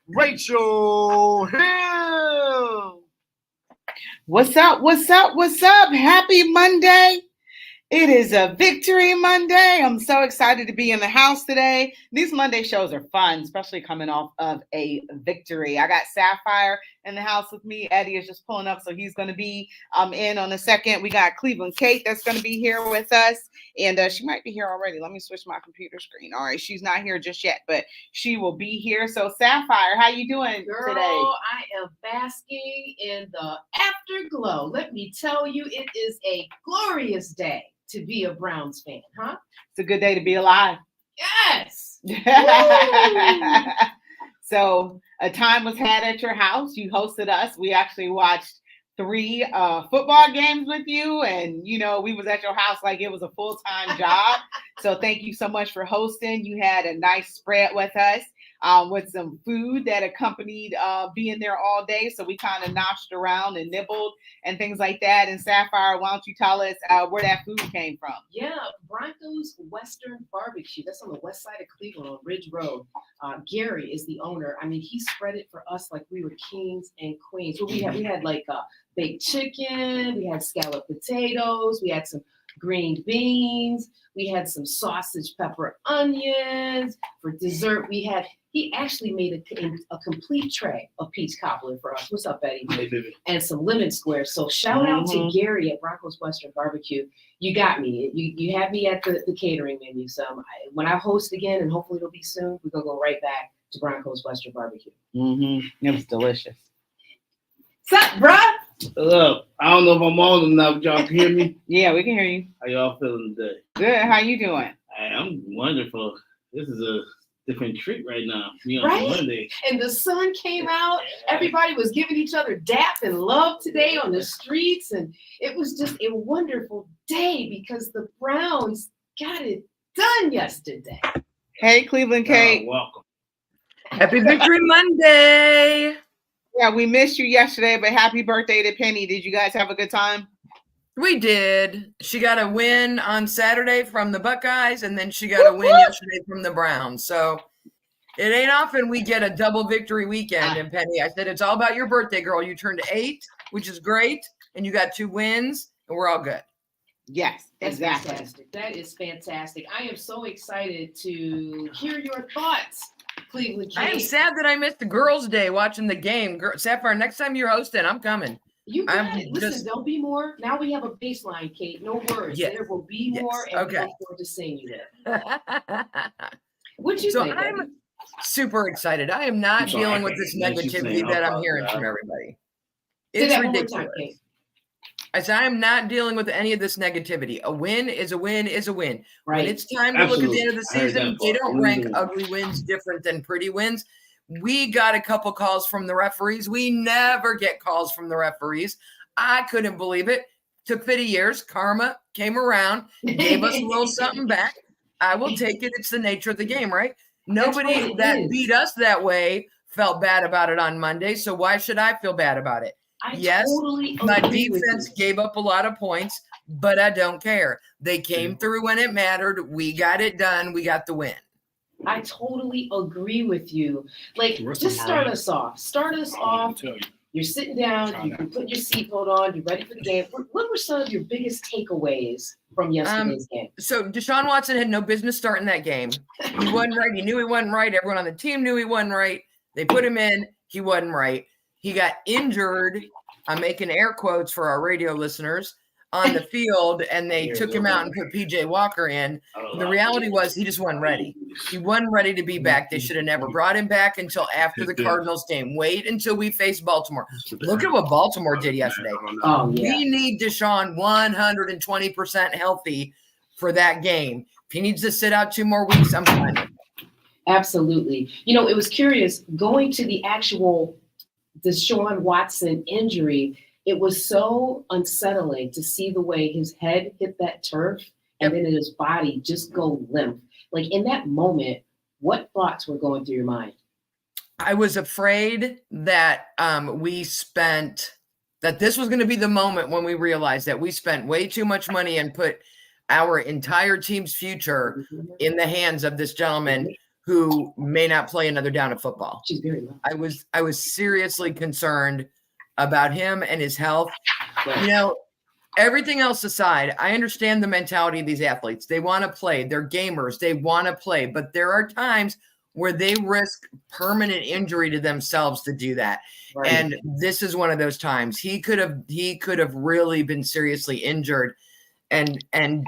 Rachel Hill. What's up? What's up? What's up? Happy Monday. It is a Victory Monday. I'm so excited to be in the house today. These Monday shows are fun, especially coming off of a victory. I got Sapphire in the house with me. Eddie is just pulling up, so he's going to be in on a second. We got Cleveland Kate that's going to be here with us, and she might be here already. Let me switch my computer screen. All right, she's not here just yet, but she will be here. So Sapphire, how you doing Girl, today? I am basking in the afterglow. Let me tell you, it is a glorious day to be a Browns fan, huh? It's a good day to be alive. Yes. So a time was had at your house. You hosted us. We actually watched 3 football games with you, and we was at your house like it was a full-time job. So thank you so much for hosting. You had a nice spread with us with some food that accompanied being there all day. So we kind of noshed around and nibbled and things like that. And Sapphire, why don't you tell us where that food came from? Yeah, Broncos Western Barbecue. That's on the west side of Cleveland on Ridge Road. Gary is the owner. I mean, he spread it for us like we were kings and queens. What we had like baked chicken, we had scalloped potatoes, we had some green beans, we had some sausage, pepper, onions. For dessert, he actually made a complete tray of peach cobbler for us. What's up, Betty? Hey, baby. And some lemon squares. So shout out to Gary at Broncos Western Barbecue. You got me. You had me at the catering menu. So when I host again, and hopefully it'll be soon, we're going to go right back to Broncos Western Barbecue. It was delicious. What's up, bruh? Look, I don't know if I'm on enough. Y'all can hear me? Yeah, we can hear you. How y'all feeling today? Good. How you doing? I'm wonderful. This is a different treat right now. Me on Right? Monday. And the sun came out. Everybody was giving each other dap and love today on the streets. And it was just a wonderful day because the Browns got it done yesterday. Hey, Cleveland Kate. Welcome. Happy Victory Monday. Yeah, we missed you yesterday, but happy birthday to Penny. Did you guys have a good time? We did. She got a win on Saturday from the Buckeyes, and then she got a win yesterday from the Browns. So it ain't often we get a double victory weekend. And Penny, I said, it's all about your birthday, girl. You turned 8, which is great, and you got 2 wins, and we're all good. Yes, That's exactly. fantastic. That is fantastic. I am so excited to hear your thoughts, Cleveland Kate. I am sad that I missed the girls' day watching the game. Sapphire, next time you're hosting, I'm coming. You got I'm it. Listen, there'll be more. Now we have a baseline, Kate. No worries. Yes. There will be Yes. more, and Okay. we look forward to seeing you there. What you So think? I'm Eddie? super excited. I am not I'm sorry, dealing I with can't this hear what you're negativity saying. that I'll I'm hearing from apologize. everybody. Say It's that one more ridiculous. time, Kate. I said, I am not dealing with any of this negativity. A win is a win is a win. Right. When it's time to look at the end of the Absolutely. I heard season, that they part. don't rank ugly wins different than pretty wins. We got a couple calls from the referees. We never get calls from the referees. I couldn't believe it. Took 50 years. Karma came around, gave us a little something back. I will take it. It's the nature of the game, right? Nobody what it that is. beat us that way felt bad about it on Monday. So why should I feel bad about it? I Yes, totally my agree with defense you. gave up a lot of points, but I don't care. They came through when it mattered. We got it done. We got the win. I totally agree with you. Like, Where's just the start Marine? us off. Start us off. You're sitting down. You can put your seatbelt on. You're ready for the game. What were some of your biggest takeaways from yesterday's game? So Deshaun Watson had no business starting that game. He wasn't right. He knew he wasn't right. Everyone on the team knew he wasn't right. They put him in. He wasn't right. He got injured. I'm making air quotes for our radio listeners on the field, and they took him out and put PJ Walker in. The reality was he just wasn't ready. He wasn't ready to be back. They should have never brought him back until after the Cardinals game. Wait until we face Baltimore. Look at what Baltimore did yesterday. Oh, yeah. We need Deshaun 120% healthy for that game. If he needs to sit out 2 more weeks, I'm fine with it. Absolutely. You know, it was curious going to the actual Deshaun Watson injury. It was so unsettling to see the way his head hit that turf and then his body just go limp. Like in that moment, what thoughts were going through your mind? I was afraid that that this was going to be the moment when we realized that we spent way too much money and put our entire team's future in the hands of this gentleman who may not play another down of football. She's very low. I was seriously concerned about him and his health. Yeah. You know, everything else aside, I understand the mentality of these athletes. They want to play. They're gamers. They want to play. But there are times where they risk permanent injury to themselves to do that. Right. And this is one of those times. He could have really been seriously injured and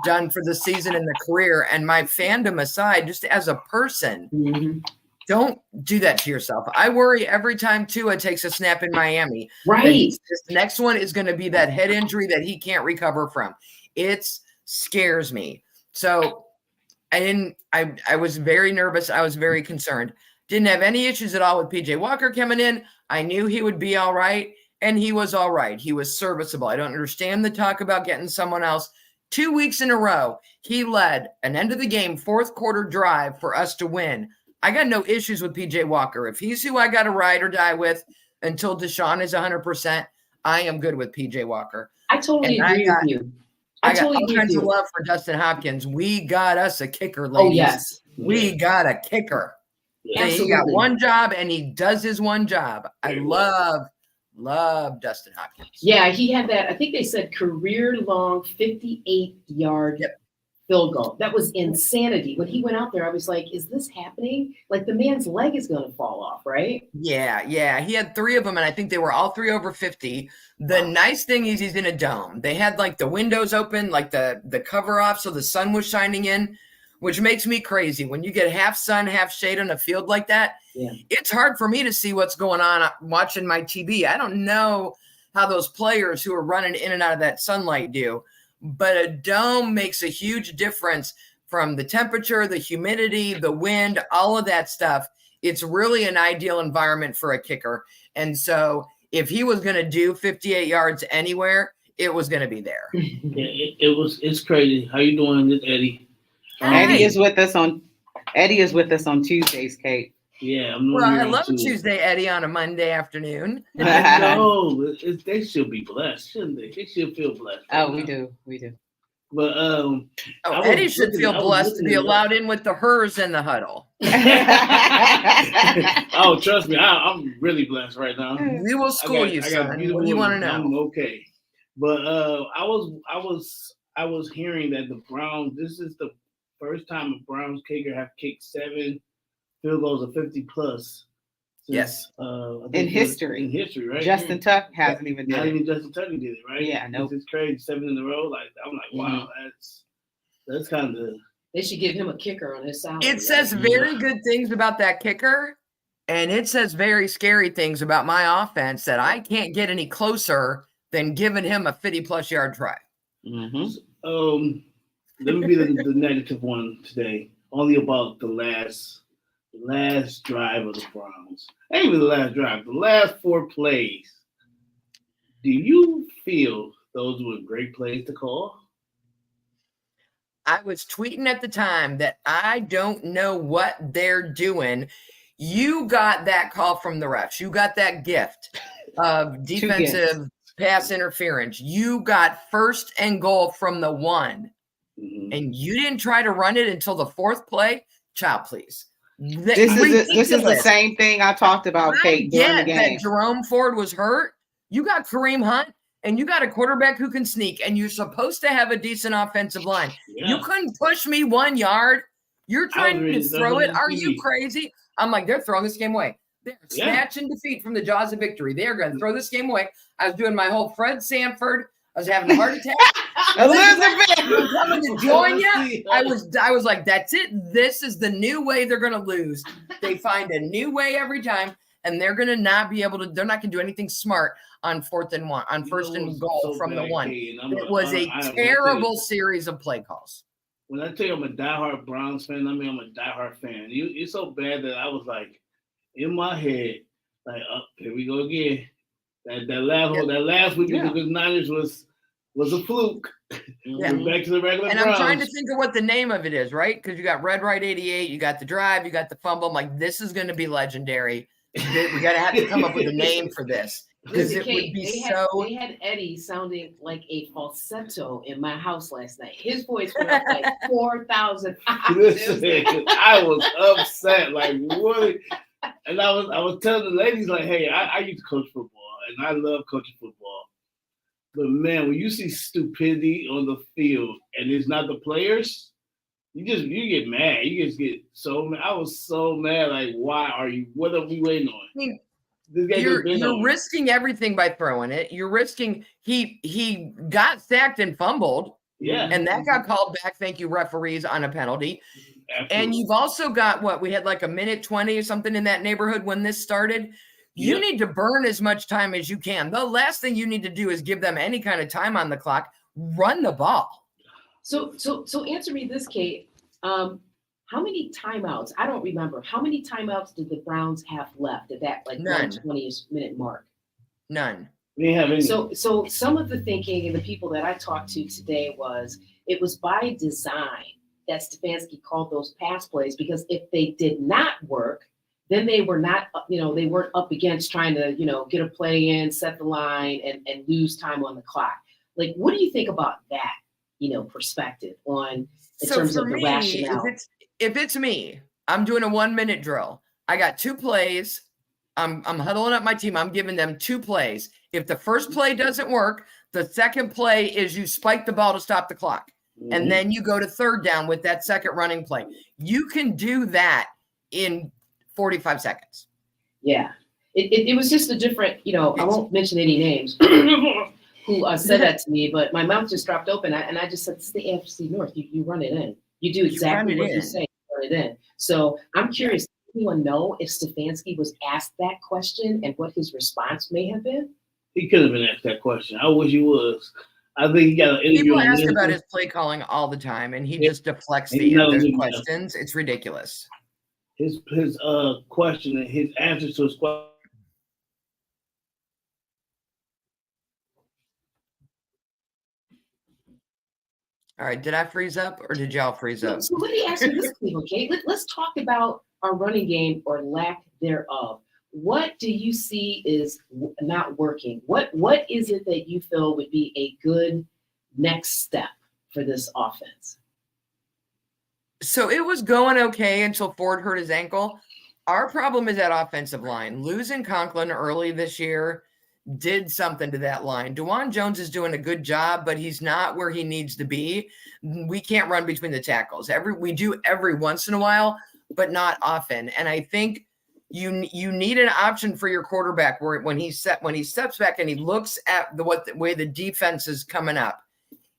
done for the season and the career. And my fandom aside, just as a person, Mhm. don't do that to yourself. I worry every time Tua takes a snap in Miami. Right. This next one is going to be that head injury that he can't recover from. It scares me. So I was very nervous. I was very concerned. Didn't have any issues at all with PJ Walker coming in. I knew he would be all right, and he was all right. He was serviceable. I don't understand the talk about getting someone else. 2 weeks in a row, he led an end of the game, fourth quarter drive for us to win. I got no issues with PJ Walker. If he's who I got to ride or die with until Deshaun is 100%, I am good with PJ Walker. I totally And agree with you. I got totally all agree kinds with of you. love for Dustin Hopkins. We got us a kicker, ladies. Oh, yes. We got a kicker. Yeah. He got one job, and he does his one job. I love Dustin Hopkins. Yeah, he had that. I think they said career-long 58-yard field goal. That was insanity. When he went out there, I was like, is this happening? Like, the man's leg is going to fall off, right? Yeah. He had 3 of them, and I think they were all 3 over 50. The nice thing is he's in a dome. They had, like, the windows open, like the cover off, so the sun was shining in, which makes me crazy. When you get half sun, half shade on a field like that, it's hard for me to see what's going on watching my TV. I don't know how those players who are running in and out of that sunlight do, but a dome makes a huge difference from the temperature, the humidity, the wind, all of that stuff. It's really an ideal environment for a kicker. And so if he was going to do 58 yards anywhere, it was going to be there. Yeah, it's crazy. How you doing, Eddie? Eddie is with us on Tuesdays, Kate. Yeah, I'm Well, hello, Tuesday, Eddie, on a Monday afternoon. I know. They should be blessed, shouldn't they? They should feel blessed. Oh, we do. But Eddie should feel blessed to be allowed in with the hers and the huddle. Oh, trust me, I'm really blessed right now. We will school you, son. What do you want to know? I'm okay. But I was hearing that the Browns. This is the first time a Browns kicker have kicked 7 field goals of 50 plus. Yes. In history. In history, right? Justin Tuck hasn't even done Not it. even Justin Tucker did it, right? Yeah, nope. This is crazy. 7 in a row. Like I'm like, wow, that's kind of. They should give him a kicker on his salary. It says very good things about that kicker, and it says very scary things about my offense that I can't get any closer than giving him a 50-plus yard drive. Mm-hmm. Let me be the negative one today. Only about the last drive of the Browns. Ain't even the last drive. The last 4 plays. Do you feel those were great plays to call? I was tweeting at the time that I don't know what they're doing. You got that call from the refs. You got that gift of defensive pass interference. You got 1st and goal from the 1. Mm-hmm. And you didn't try to run it until the 4th play. Child, please. This is the same thing I talked about, Kate, during the game. That Jerome Ford was hurt. You got Kareem Hunt, and you got a quarterback who can sneak, and you're supposed to have a decent offensive line. Yeah. You couldn't push me 1 yard. You're trying to throw it. Are you crazy? I'm like, they're throwing this game away. They're snatching defeat from the jaws of victory. They are going to throw this game away. I was doing my whole Fred Sanford. I was having a heart attack. Elizabeth, I'm coming to join you. I was like, that's it. This is the new way they're going to lose. They find a new way every time, and they're going to not be able to. They're not going to do anything smart on 4th and 1, on 1st and goal from the 1. It was a terrible series of play calls. When I tell you I'm a diehard Browns fan, I mean I'm a diehard fan. It's so bad that I was like, in my head, like, oh, here we go again. That last week because Niners was a fluke. Yeah. We're back to the regular And Browns. I'm trying to think of what the name of it is, right? Because you got Red Right 88, you got the drive, you got the fumble. I'm like, this is going to be legendary. We got to have to come up with a name for this. because Listen, it would Kate, be they had Eddie sounding like a falsetto in my house last night. His voice went up like 4,000 Listen, octaves. I was upset. Like what? And I was telling the ladies like, hey, I used to coach football, and I love coaching football. But man, when you see stupidity on the field and it's not the players, you get mad. You just get so mad. I was so mad. Like, why are you? What are we waiting on? I mean, This guy just been you're on. risking everything by throwing it. You're risking he got sacked and fumbled, Yeah, and that got called back. Thank you, referees, on a penalty. absolutely. And you've also got what we had like a minute 20 or something in that neighborhood when this started. You Yep. need to burn as much time as you can. The last thing you need to do is give them any kind of time on the clock. Run the ball. So answer me this, Kate. How many timeouts? I don't remember. How many timeouts did the Browns have left at that like None. 120-minute mark? None. We didn't have any. So some of the thinking and the people that I talked to today was it was by design that Stefanski called those pass plays, because if they did not work, then they were not, they weren't up against trying to, get a play in, set the line, and lose time on the clock. Like, what do you think about that, perspective in terms of the rationale? If it's me, I'm doing a 1-minute drill. I got 2 plays. I'm huddling up my team. I'm giving them 2 plays. If the first play doesn't work, the second play is you spike the ball to stop the clock. Mhm. And then you go to third down with that second running play. You can do that in 45 seconds. Yeah. It was just a different, I won't mention any names who said that to me, but my mouth just dropped open. And I just said, it's the AFC North. You run it in. You do exactly what you say. You run it in. So I'm curious, does anyone know if Stefanski was asked that question and what his response may have been? He could have been asked that question. I wish he was. I think he got an interview. People ask about his play calling all the time, and he just deflects the questions. It's ridiculous. His question and his answers to his question. All right, did I freeze up or did y'all freeze up? So let me ask you this, okay? Let's talk about our running game or lack thereof. What do you see is not working? What is it that you feel would be a good next step for this offense? So it was going okay until Ford hurt his ankle. Our problem is that offensive line. Losing Conklin early this year did something to that line. DeJuan Jones is doing a good job, but he's not where he needs to be. We can't run between the tackles. We do every once in a while, but not often. And I think you need an option for your quarterback where when he steps back and he looks at the way the defense is coming up,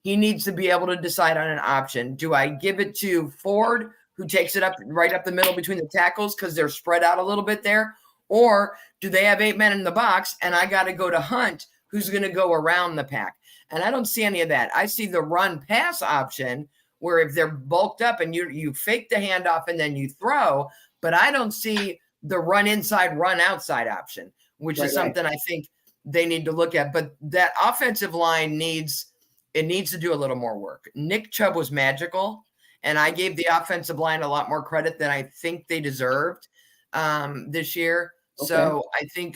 he needs to be able to decide on an option. Do I give it to Ford, who takes it up right up the middle between the tackles because they're spread out a little bit there? Or do they have 8 men in the box and I got to go to Hunt, who's going to go around the pack? And I don't see any of that. I see the run pass option where if they're bulked up and you fake the handoff and then you throw, but I don't see the run inside, run outside option, which is something I think they need to look at. But that offensive line needs to do a little more work. Nick Chubb was magical, and I gave the offensive line a lot more credit than I think they deserved this year. Okay. So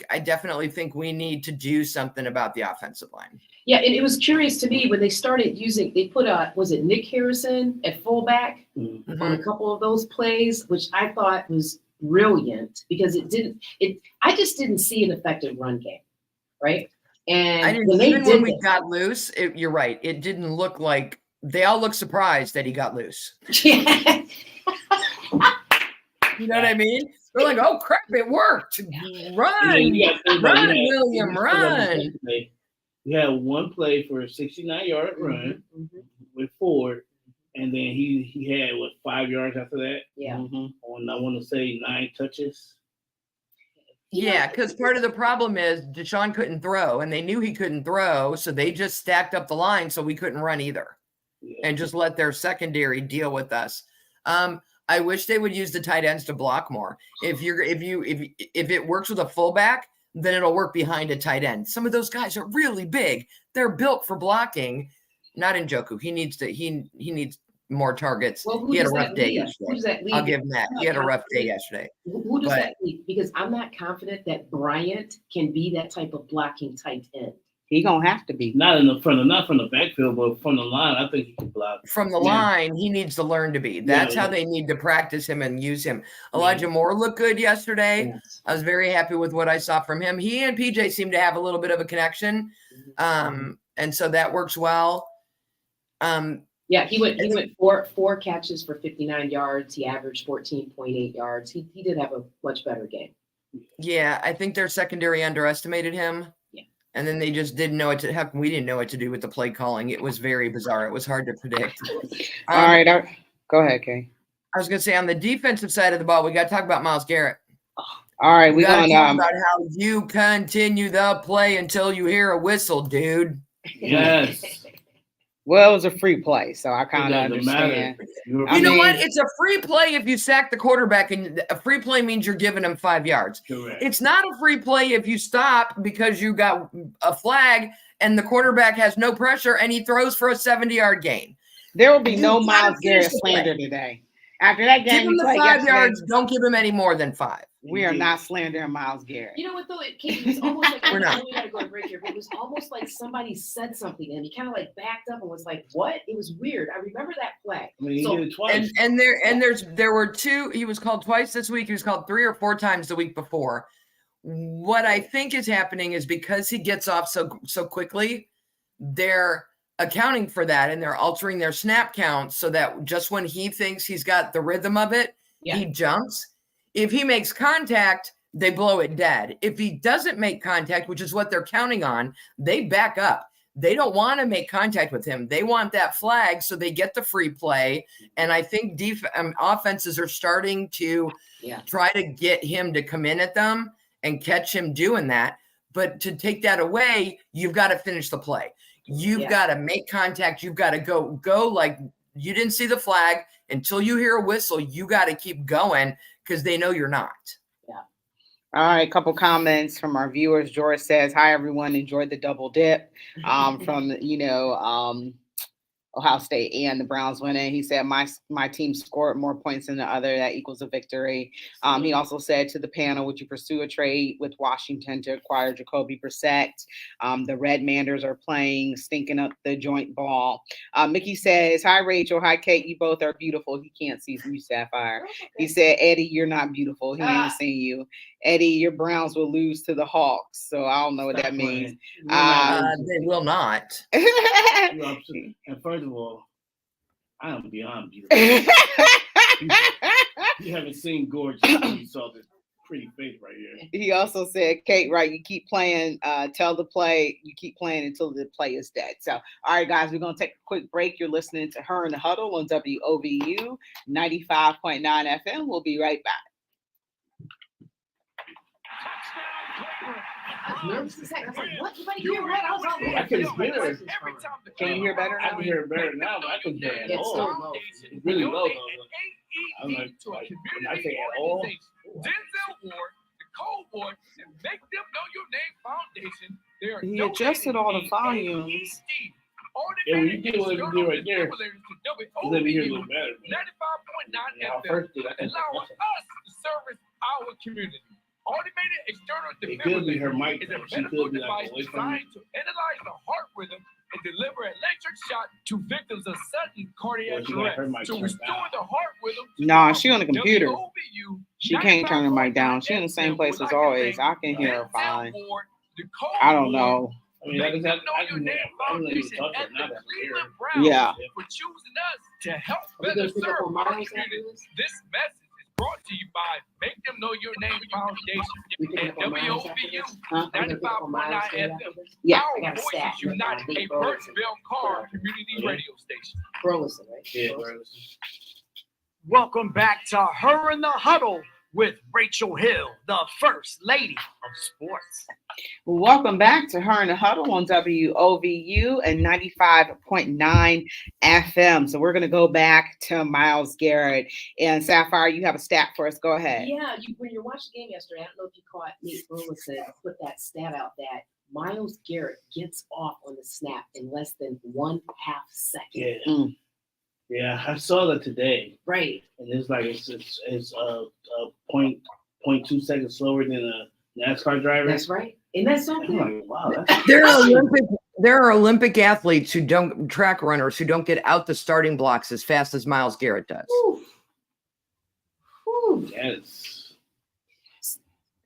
I definitely think we need to do something about the offensive line. Yeah, and it was curious to me when they started they put was it Nick Harrison at fullback on a couple of those plays, which I thought was brilliant because I just didn't see an effective run game, right? And when we got loose, you're right. It didn't look like they all looked surprised that he got loose. Yeah. You know what I mean? They're like, "Oh crap, it worked! Run, William, run!" We had one play for a 69-yard run with Ford, and then he had 5 yards after that. Yeah. On I want to say 9 touches. Yeah, because part of the problem is Deshaun couldn't throw, and they knew he couldn't throw, so they just stacked up the line so we couldn't run either, and just let their secondary deal with us. I wish they would use the tight ends to block more. If it works with a fullback, then it'll work behind a tight end. Some of those guys are really big. They're built for blocking. Not Njoku. He needs more targets. Well, who He had a does rough that day lead? yesterday. Who does that lead? I'll give him that. I'm He had a not rough day confident. yesterday. Who does But- that lead? Because I'm not confident that Bryant can be that type of blocking tight end. He gonna have to be. Not in the front, not from the backfield, but from the line. I think he can block. From the Yeah. line, he needs to learn to be. That's Yeah, how yeah. they need to practice him and use him. Elijah Moore looked good yesterday. Yes. I was very happy with what I saw from him. He and PJ seem to have a little bit of a connection. And so that works well. Yeah, he went four catches for 59 yards. He averaged 14.8 yards. He did have a much better game. Yeah, I think their secondary underestimated him. Yeah. And then they just didn't know what to happen. We didn't know what to do with the play calling. It was very bizarre. It was hard to predict. All right, go ahead, Kay. I was gonna say on the defensive side of the ball, we got to talk about Myles Garrett. All right, We we're got to gonna talk about how you continue the play until you hear a whistle, dude. Yes. well, it was a free play, so I kind of doesn't matter. understand. You're You know what? mean- It's a free play if you sack the quarterback, and a free play means you're giving him 5 yards. correct. It's not a free play if you stop because you got a flag and the quarterback has no pressure and he throws for a 70-yard gain. There will be You no gotta Myles finish Garrett the play. slander today. After that Give game him we the played 5 yesterday, yards. Don't give him any more than 5. we are not slandering Myles Garrett. You know what though? It was almost like We're not. We gotta go to break here, but it was almost like somebody said something and he kind of like backed up and was like, "What?" It was weird. I remember that play. I mean, he So- did it twice. And there were 2. He was called twice this week. He was called 3 or 4 times the week before. What I think is happening is because he gets off so quickly, they're accounting for that and they're altering their snap count so that just when he thinks he's got the rhythm of it, Yeah. he jumps. If he makes contact, they blow it dead. If he doesn't make contact, which is what they're counting on, they back up. They don't want to make contact with him. They want that flag so they get the free play. And I think offenses are starting to Yeah. try to get him to come in at them and catch him doing that. But to take that away, you've got to finish the play. You've Yeah. got to make contact. You've got to go like you didn't see the flag until you hear a whistle. You got to keep going because they know you're not. All right, a couple comments from our viewers. George says, "Hi everyone, enjoyed the double dip." From Ohio State and the Browns winning. He said, my team scored more points than the other. That equals a victory. He also said to the panel, would you pursue a trade with Washington to acquire Jacoby Brissett? The Red Manders are playing, stinking up the joint ball. Mickey says, hi, Rachel. Hi, Kate. You both are beautiful. He can't see you, Sapphire. He said, Eddie, you're not beautiful. He ain't seen you. Eddie, your Browns will lose to the Hawks. So I don't know what that means. They will not. And first of all, I am beyond beautiful. You haven't seen gorgeous until you saw this pretty face right here. He also said, Kate, right, you keep playing, you keep playing until the play is dead. So, all right, guys, we're going to take a quick break. You're listening to Her in the Huddle on WOVU 95.9 FM. We'll be right back. I was nervous a second. I was like, what? You might hear that? I was all I can hear it. Can you hear better I now? can hear it better now, but I can hear it at It's still all. low. It's really low, though. I'm like when I say at all. Denzel Ward, the Cold Boy, and Make Them Know Your Name Foundation. They are He adjusted all the volumes. Yeah, when you do what you do right there, let me hear a little better. 95.9 Yeah, FM, first did I allowing us to service our community. Automated external It could be her mic. is a She medical could be like device away from me. designed to analyze the heart rhythm and deliver electric shock to victims of sudden cardiac Well, she got her arrest mic to turned restore down. the heart rhythm. to Nah, normal. she on the computer. WOVU She can't turn her mic down. She in the same place as always. I can hear her fine. I don't know. I mean, I can even talk to her now that I hear her. Yeah. For choosing us to help Are we better gonna pick up serve on our Miles community. after this? This message is brought to you by Make Them Know Your Name Foundation We picking and up on Miles after WOVU this? Huh? Are we gonna pick up on Miles 95.9 after FM. this? Yeah, I Our got a voices stat. unite a Big Birdsville Car Burleson. community Yeah. radio station. Burleson, right? Yeah, Burleson. Welcome back to Her in the Huddle with Rachel Hill, the First Lady of Sports. Welcome back to Her in the Huddle on WOVU and 95.9 FM. So we're going to go back to Myles Garrett. And Sapphire, you have a stat for us. Go ahead. Yeah, when you watched the game yesterday, I don't know if you caught Nate Burleson put that stat out that Myles Garrett gets off on the snap in less than 1/2 second. Yeah. Yeah, I saw that today, Right. and it's like it's point 0.2 seconds slower than a NASCAR driver. That's right. Isn't that I'm something? like, wow, that's There are Olympic athletes who don't track runners who don't get out the starting blocks as fast as Miles Garrett does. Whew. Whew. yes.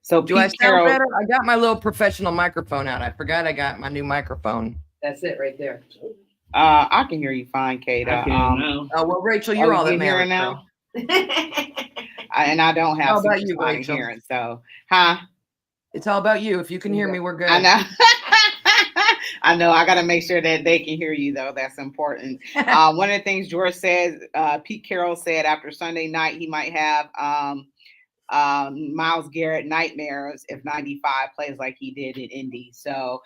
So Do I Pete sound Carroll, better? I got my little professional microphone out. I forgot I got my new microphone. That's it right there. I can hear you fine, Kate. I can now. Oh well, Rachel, Are you're we all that getting here matters. now? So. And I don't How have about super you, sonic Rachel? hearing, so It's all about you. If you can hear me, we're good. I know. I know. I got to make sure that they can hear you, though. That's important. One of the things George says, Pete Carroll said after Sunday night, he might have Miles Garrett nightmares if 95 plays like he did in Indy. So,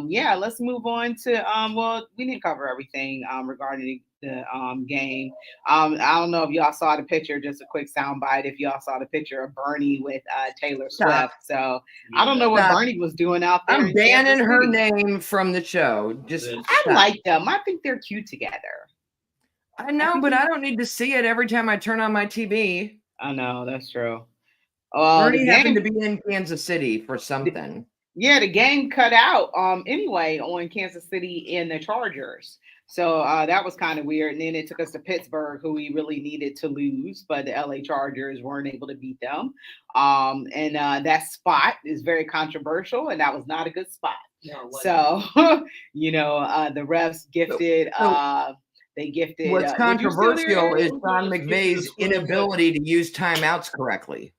yeah, let's move on to, well, we didn't cover everything regarding the game. I don't know if y'all saw the picture, just a quick soundbite. If y'all saw the picture of Bernie with Taylor Stop. Swift. So I don't know what Stop. Bernie was doing out there. I'm in Kansas banning her City. name from the show. Just I stop. like them. I think they're cute together. I know, but I don't need to see it every time I turn on my TV. I know, that's true. Bernie The happened game, to be in Kansas City for something. yeah, the game cut out anyway on Kansas City and the Chargers. So that was kind of weird. And then it took us to Pittsburgh, who we really needed to lose, but the LA Chargers weren't able to beat them. And that spot is very controversial, and that was not a good spot. No, it wasn't. So, the refs gifted. They gifted. What's would you still controversial there? is Sean McVay's inability to use timeouts correctly.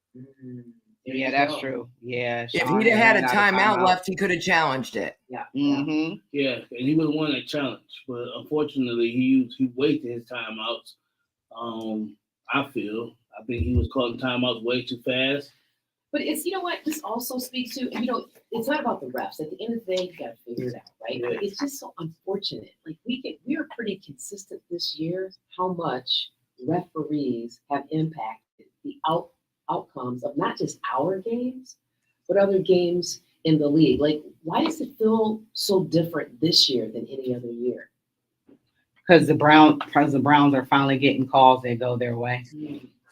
There Yeah, you that's go. true. Yeah. If Sean he'd have had a ran out of timeout left, he could have challenged it. Yeah. Mm-hmm. Yeah, and he would have won that challenge, but unfortunately, he wasted his timeouts. I think he was calling timeouts way too fast. But it's, you know what, this also speaks to, it's not about the refs. At the end of the day, you got to figure it out, right? Yeah. But it's just so unfortunate. Like we are pretty consistent this year how much referees have impacted the outcomes of not just our games, but other games in the league. Like, why does it feel so different this year than any other year? Because the Browns are finally getting calls that go their way,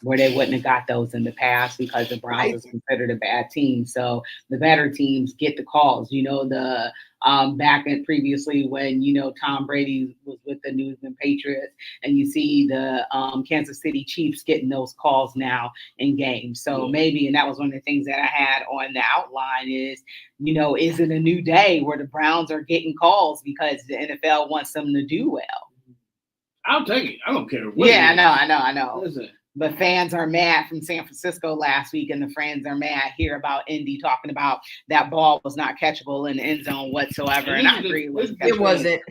where they wouldn't have got those in the past because the Browns is considered a bad team. So the better teams get the calls. The back in previously when Tom Brady was with the New England Patriots, and you see the Kansas City Chiefs getting those calls now in games. So maybe, and that was one of the things that I had on the outline is, is it a new day where the Browns are getting calls because the NFL wants them to do well? I'll take it. I don't care. I know. Listen, But fans are mad from San Francisco last week, and the fans are mad here about Indy talking about that ball was not catchable in the end zone whatsoever. And I agree, it wasn't. It wasn't.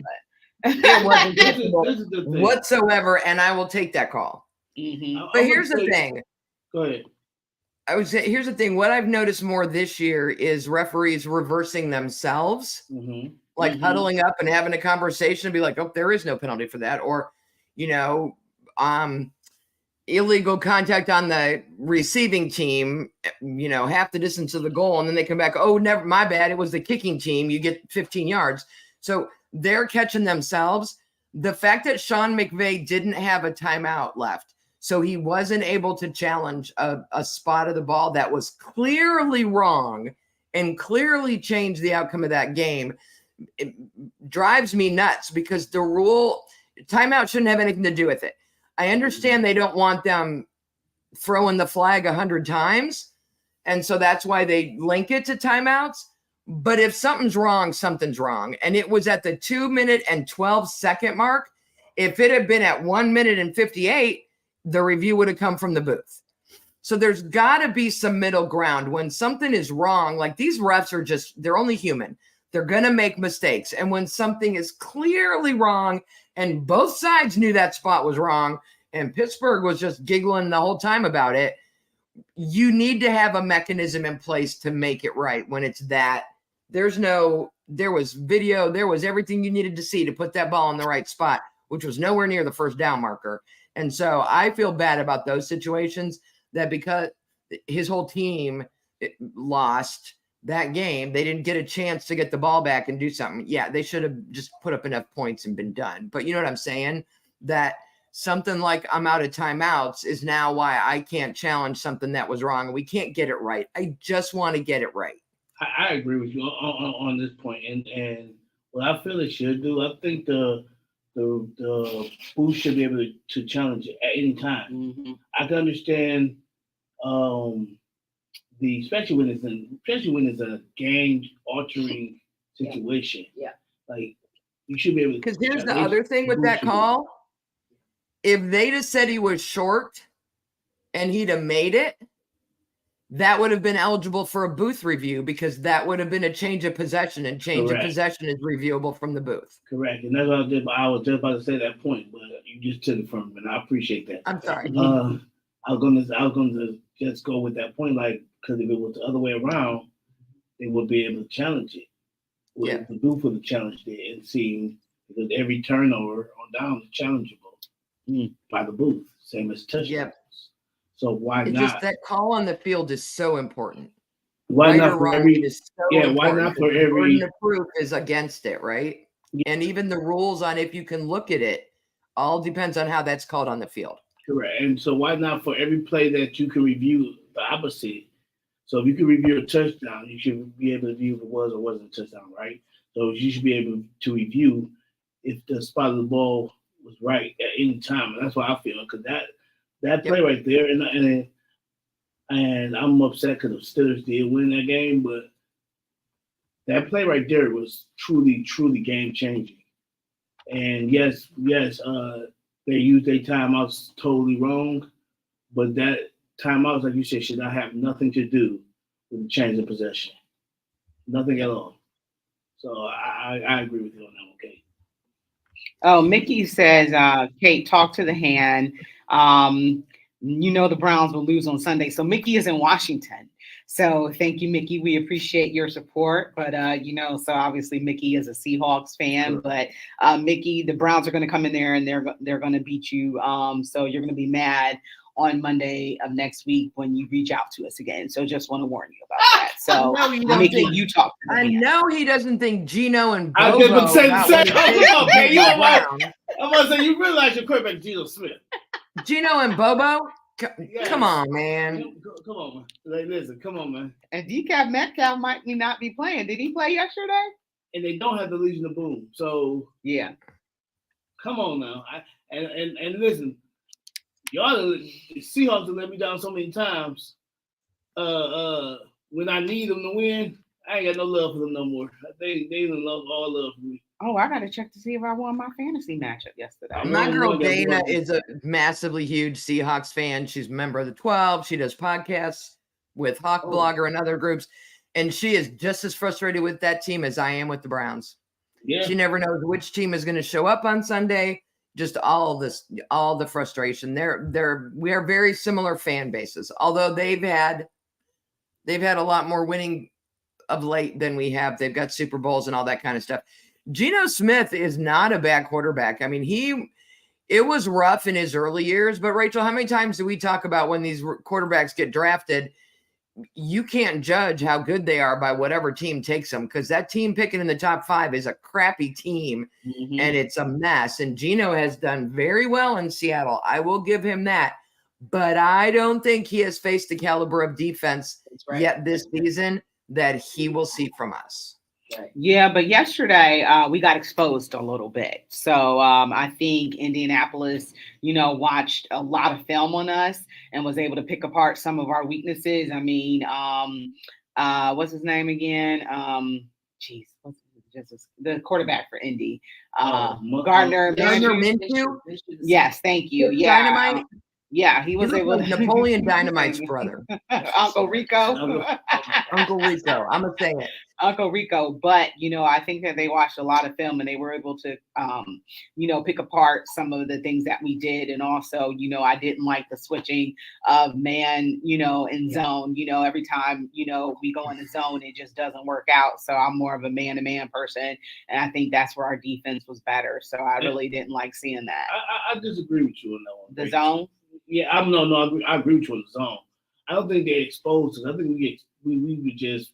It wasn't this catchable is the thing. whatsoever, and I will take that call. Mm-hmm. But here's the thing. Go ahead. I would say here's the thing. What I've noticed more this year is referees reversing themselves, like huddling up and having a conversation and be like, "Oh, there is no penalty for that," or illegal contact on the receiving team, half the distance of the goal, and then they come back, "Oh, never, my bad. It was the kicking team. You get 15 yards." So they're catching themselves. The fact that Sean McVay didn't have a timeout left, so he wasn't able to challenge a spot of the ball that was clearly wrong and clearly changed the outcome of that game, it drives me nuts because the rule timeout shouldn't have anything to do with it. I understand they don't want them throwing the flag 100 times, and so that's why they link it to timeouts. But if something's wrong, something's wrong. And it was at the 2 minute and 12 second mark. If it had been at 1 minute and 58, the review would have come from the booth. So there's got to be some middle ground when something is wrong. Like these refs they're only human. They're going to make mistakes. And when something is clearly wrong and both sides knew that spot was wrong and Pittsburgh was just giggling the whole time about it, you need to have a mechanism in place to make it right when it's that. There was video, there was everything you needed to see to put that ball in the right spot, which was nowhere near the first down marker. And so I feel bad about those situations that because his whole team lost that game, they didn't get a chance to get the ball back and do something. Yeah, they should have just put up enough points and been done. But you know what I'm saying? That something like I'm out of timeouts is now why I can't challenge something that was wrong. We can't get it right. I just want to get it right. I agree with you on this point, and what I feel it should do. I think the booth should be able to challenge it at any time. Mm-hmm. I can understand especially when it's a game altering situation. Yeah. Like you should be able to. Because here's the other thing with that call. If they'd have said he was short and he'd have made it, that would have been eligible for a booth review because that would have been a change of possession, and change of possession is reviewable from to Correct. And that's what I was just about to say that point, but you just took it from me, and I appreciate that. I'm sorry. I was gonna just go with that point, like, because if it was the other way around, they would be able to challenge it. Yeah. The booth would have challenged it and seen, because every turnover on down is challengeable by the booth, same as touchdowns. Yep. So why It's not? just that call on the field is so important. Why Right not or for wrong, every? it is so Yeah, why important. not for The every? burden of proof is against it, right? Yeah. And even the rules on if you can look at it all depends on how that's called on the field. Correct. And so why not for every play that you can review the opposite? So if you can review a touchdown, you should be able to review if it was or wasn't a touchdown, right? So you should be able to review if the spot of the ball was right at any time. And that's what I feel, because that play right there, and I'm upset because the Steelers did win that game, but that play right there was truly, truly game changing. And yes, they used their timeouts totally wrong, but that timeouts, like you said, should not have nothing to do with the change of possession. Nothing at all. So I agree with you on that one, Kate. Oh, Mickey says, Kate, talk to the hand. The Browns will lose on Sunday. So Mickey is in Washington. So thank you, Mickey. We appreciate your support. But, so obviously Mickey is a Seahawks fan. Sure. But Mickey, the Browns are going to come in there and they're going to beat you. So you're going to be mad on Monday of next week when you reach out to us again. So just want to warn you about that. So Mickey, you talk to the hand. know he doesn't think Gino and I Bobo was say the same. about I'm going to say, you realize your quarterback Gino Smith. Gino and Bobo? Yes. Come on, man. Come on, man. Like, listen, come on, man. And DK Metcalf might not be playing. Did he play yesterday? And they don't have the Legion of Boom. So yeah. Come on now. And listen, y'all the Seahawks have let me down so many times. When I need them to win, I ain't got no love for them no more. They didn't love all love for me. Oh, I gotta check to see if I won my fantasy matchup yesterday. My girl Dana is a massively huge Seahawks fan. She's a member of the 12. She does podcasts with Hawk Blogger and other groups. And she is just as frustrated with that team as I am with the Browns. Yeah. She never knows which team is going to show up on Sunday. Just all the frustration. We are very similar fan bases, although they've had a lot more winning of late than we have. They've got Super Bowls and all that kind of stuff. Geno Smith is not a bad quarterback. I mean, it was rough in his early years, but Rachel, how many times do we talk about when these quarterbacks get drafted? You can't judge how good they are by whatever team takes them, because that team picking in the top 5 is a crappy team and it's a mess. And Geno has done very well in Seattle. I will give him that, but I don't think he has faced the caliber of defense yet this season that he will see from us. Yeah, but yesterday we got exposed a little bit. So I think Indianapolis, watched a lot of film on us and was able to pick apart some of our weaknesses. I mean, what's his name again? The quarterback for Indy, Gardner Minshew. Yes, thank you. Yeah. Dynamite. Yeah, he was able like Napoleon Dynamite's brother. Uncle Rico. Uncle Rico. I'm going to say it. Uncle Rico. But, I think that they watched a lot of film and they were able to, pick apart some of the things that we did. And also, I didn't like the switching of man, in zone. Every time, we go in the zone, it just doesn't work out. So I'm more of a man-to-man person. And I think that's where our defense was better. So I really didn't like seeing that. I disagree with you on that one. The zone? Yeah, I agree with you on the zone. I don't think they exposed us. I think we were just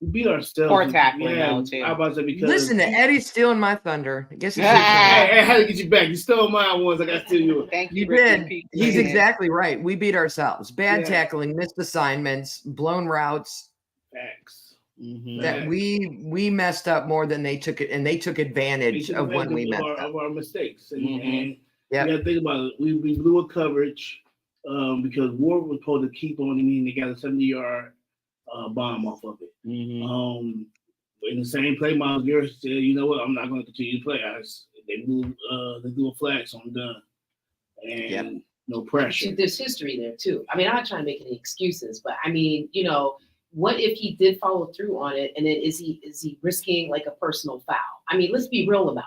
We beat ourselves. Poor tackling, yeah, though, too. I about to say because Listen to Eddie stealing my thunder. I guess it's Hey, I had to get you back. You stole mine once. I got to steal yours. Thank You you, Ricky. did. Pete. He's Yeah. exactly right. We beat ourselves. Bad Yeah. tackling, missed assignments, blown routes. Facts. Mhm. That we messed up more than they took it, and they took advantage of when we messed up. of our mistakes. And, Mhm. and Yep. you got to think about it. We blew a coverage because Ward was supposed to keep on. I mean, they got a 70-yard bomb off of it. Mhm. In the same play, Miles Garrett said, "You know what? I'm not going to continue to play." They do a flag, so I'm done. And Yep. no See, pressure. there's history there too. I mean, I'm not trying to make any excuses, but I mean, what if he did follow through on it, and then is he risking like a personal foul? I mean, let's be real about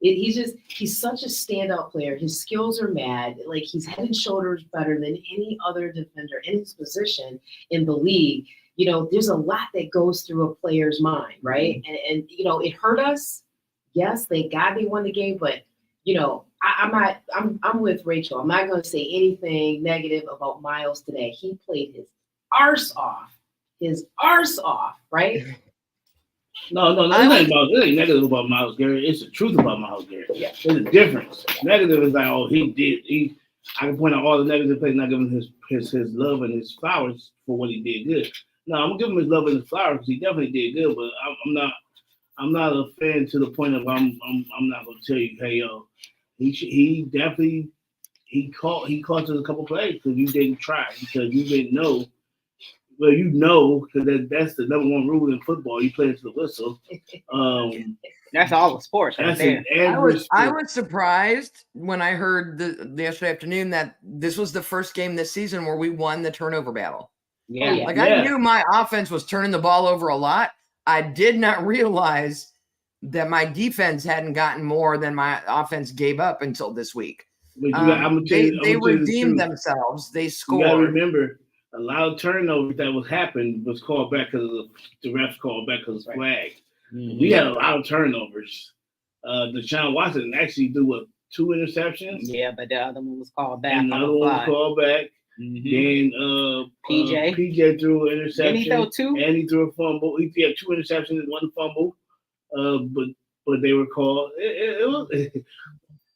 it. He's such a standout player. His skills are mad. Like, he's head and shoulders better than any other defender in his position in the league. There's a lot that goes through a player's mind, right? And it hurt us. Yes, thank God they won the game, but I'm with Rachel. I'm not going to say anything negative about Miles today. He played his arse off, right? No, it ain't negative about Miles Garrett. It's the truth about Miles Garrett. Yeah. There's a difference. Negative is like, oh, I can point out all the negative things, not giving his love and his flowers for what he did good. No, I'm gonna give him his love and his flowers because he definitely did good, but I'm not a fan to the point of I'm not gonna tell you, hey yo, he definitely cost us a couple plays because you didn't try, because you didn't know. Well, because that's the number one rule in football. You play into the whistle. That's all the sports right That's there. I was surprised when I heard the yesterday afternoon that this was the first game this season where we won the turnover battle. Yeah. Yeah. Like, I knew my offense was turning the ball over a lot. I did not realize that my defense hadn't gotten more than my offense gave up until this week. They redeemed themselves. They You scored. gotta remember, a lot of turnovers that was happened was called back because the refs called back because of flag. Mhm. We had a lot of turnovers. Deshaun Watson actually threw 2 interceptions. Yeah, but the other one was called back. And the on other the one was fly. called back. Mhm. Then PJ threw an interception. Didn't he throw 2? And he threw a fumble. He had 2 interceptions and 1 fumble. But they were called. It was.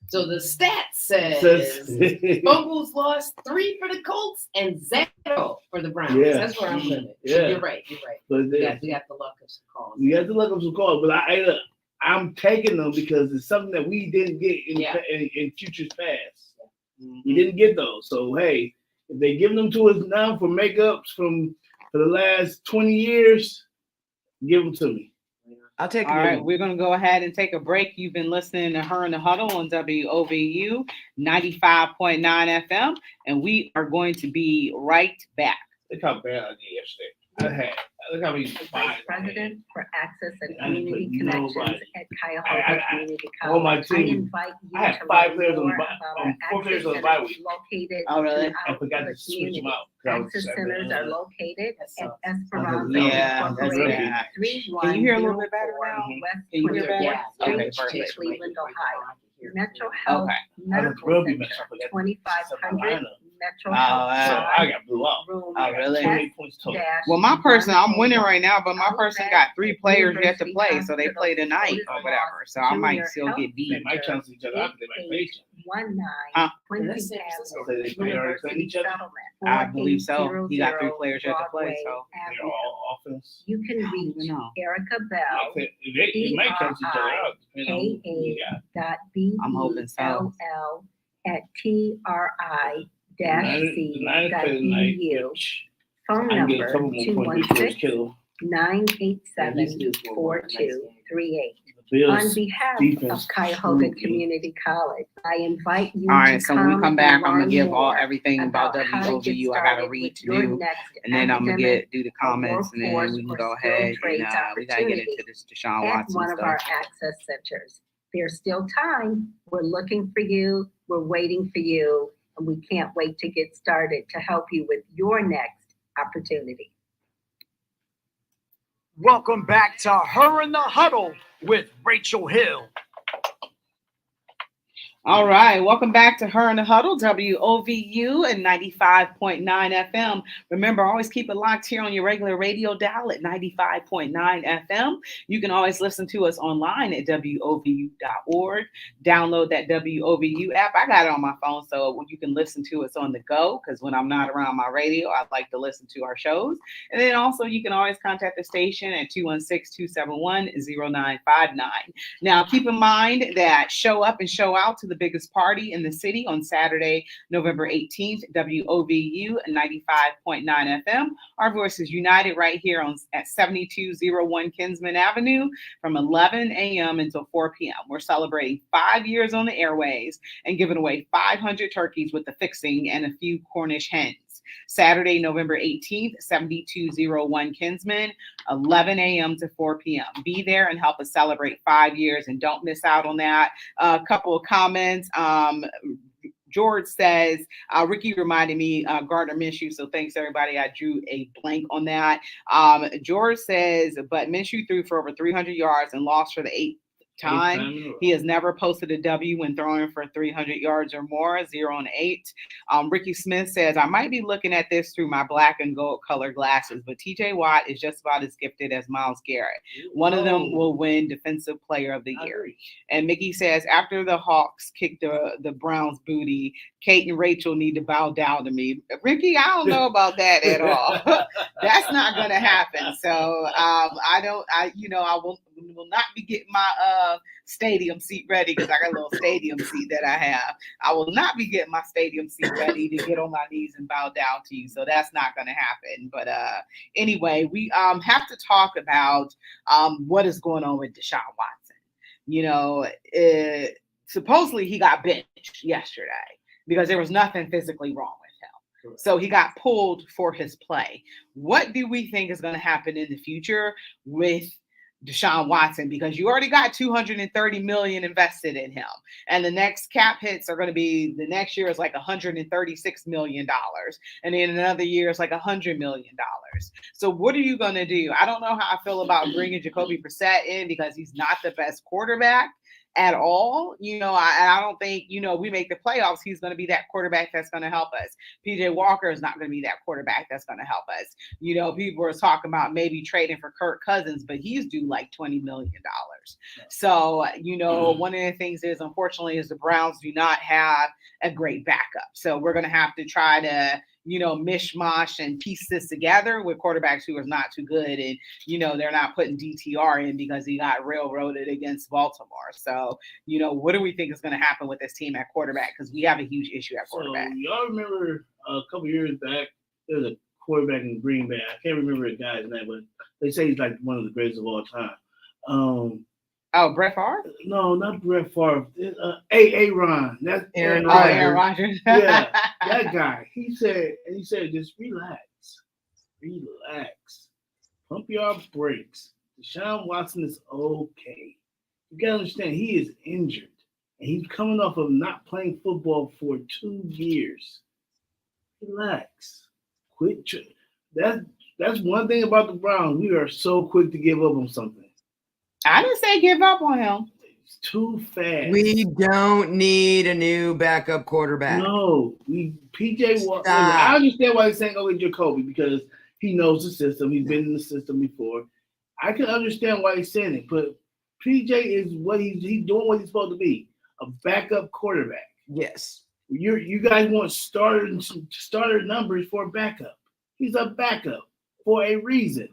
So the stats says fumbles lost 3 for the Colts and 0 for the Browns. Yeah. That's where I'm living. Yeah. You're right. But We got the luck of some calls. we had to look up some calls, but I'm taking them because it's something that we didn't get in futures past. We didn't get those. So hey, if they give them to us now for makeups for the last 20 years, give them to me. I'll take All right, we're going to go ahead and take a break. You've been listening to Her in the Huddle on WOVU 95.9 FM, and we are going to be right back. Look how bad I did yesterday. Look how many Vice President for Access and I didn't Community put Connections nobody. at Cuyahoga Community College. On my I team, invite you I had to 5 learn players on more the bye, about our 4 players access on the bye centers week. located Oh, really? throughout I forgot the to switch them community. out. Access centers are located at Esperanza Yeah, that's Incorporated, bad. 3104 Can you hear a little bit better now? West Can you hear 24th better? Yeah. Okay, Street, perfect. Cleveland, Ohio. Metro Health Okay. Medical Rugby Center, messed up with that 2500 Metro Oh, Health So Drive, I got blew out. room Oh, really? 28 points total. Well, my person, I'm winning right now, but my person got 3 players yet to play, so they play tonight or whatever. So I might still get beat. They might cancel each other out because they might play each other. 19 Huh? Quincy That's San Avenue, Francisco. So they play already playing University each other? Settlement, I believe so. He got 3 4800 players yet to play, so. Broadway They're all offense. You can reach even know. Erica I Bell think They might cancel each other out. Depending on who you got. dot I'm hoping so. BELL at TRI The Niners play tonight, .edu. which Phone I can get a number couple more points before it's 216 killed. 987-4238. The On Bills behalf defense of Cuyahoga screwed me. Community College, I invite you All to right, so when we come and back, I'm gonna learn give more everything about how to get WOVU. I gotta started read with to your do, next and then I'm gonna academic do the comments, and then workforce we can or go skilled ahead and trades we gotta get into opportunity this Deshaun at Watson one of our stuff. access centers. There's still time. We're looking for you. We're waiting for you. And we can't wait to get started to help you with your next opportunity. Welcome back to Her in the Huddle with Rachel Hill. All right, welcome back to Her in the Huddle, WOVU and 95.9 FM. Remember, always keep it locked here on your regular radio dial at 95.9 FM. You can always listen to us online at WOVU.org. Download that WOVU app. I got it on my phone, so you can listen to us on the go, because when I'm not around my radio, I like to listen to our shows. And then also, you can always contact the station at 216-271-0959. Now, keep in mind that show up and show out to the biggest party in the city on Saturday, November 18th, WOVU 95.9 FM. Our voices united right here at 7201 Kinsman Avenue from 11 a.m. until 4 p.m. We're celebrating 5 years on the airways and giving away 500 turkeys with the fixing and a few Cornish hens. Saturday, November 18th, 7201 Kinsman, 11 a.m. to 4 p.m. Be there and help us celebrate 5 years, and don't miss out on that. A couple of comments. George says, Ricky reminded me Gardner Minshew, so thanks everybody. I drew a blank on that. George says, but Minshew threw for over 300 yards and lost for the eighth time. He has never posted a W when throwing for 300 yards or more, 0 and 8. Ricky Smith says, I might be looking at this through my black and gold color glasses, but TJ Watt is just about as gifted as Myles Garrett. One of them will win Defensive Player of the Year. And Mickey says, after the Hawks kick the Browns booty, Kate and Rachel need to bow down to me. Ricky, I don't know about that at all. That's not going to happen. So I will not be getting my stadium seat ready, because I got a little stadium seat that I have. I will not be getting my stadium seat ready to get on my knees and bow down to you. So that's not going to happen. But anyway, we have to talk about what is going on with Deshaun Watson. You know, supposedly he got benched yesterday because there was nothing physically wrong with him. So he got pulled for his play. What do we think is going to happen in the future with Deshaun Watson? Because you already got $230 million invested in him, and the next cap hits are going to be, the next year is like $136 million, and then another year is like $100 million. So what are you going to do? I don't know how I feel about bringing Jacoby Brissett in, because he's not the best quarterback at all. I don't think, we make the playoffs, he's going to be that quarterback that's going to help us. PJ Walker is not going to be that quarterback that's going to help us. People are talking about maybe trading for Kirk Cousins, but he's due like $20 million. So, one of the things is, unfortunately, is the Browns do not have a great backup. So we're going to have to try to, mishmash and piece this together with quarterbacks who are not too good. And, they're not putting DTR in because he got railroaded against Baltimore. So, what do we think is going to happen with this team at quarterback? Because we have a huge issue at quarterback. So y'all remember a couple years back, there was a quarterback in Green Bay. I can't remember the guy's name, but they say he's like one of the greatest of all time. Brett Favre? No, not Brett Favre. Aaron. That's Aaron Rodgers. Yeah, that guy. He said, just relax. Pump your brakes. Deshaun Watson is okay. You gotta understand, he is injured, and he's coming off of not playing football for 2 years. Relax. Quit. That's one thing about the Browns. We are so quick to give up on something. I didn't say give up on him. It's too fast. We don't need a new backup quarterback. No, PJ Walker. I understand why he's saying go with Jacoby, because he knows the system. He's been in the system before. I can understand why he's saying it, but PJ is what he's doing what he's supposed to be, a backup quarterback. Yes. You guys want starter numbers for a backup. He's a backup for a reason.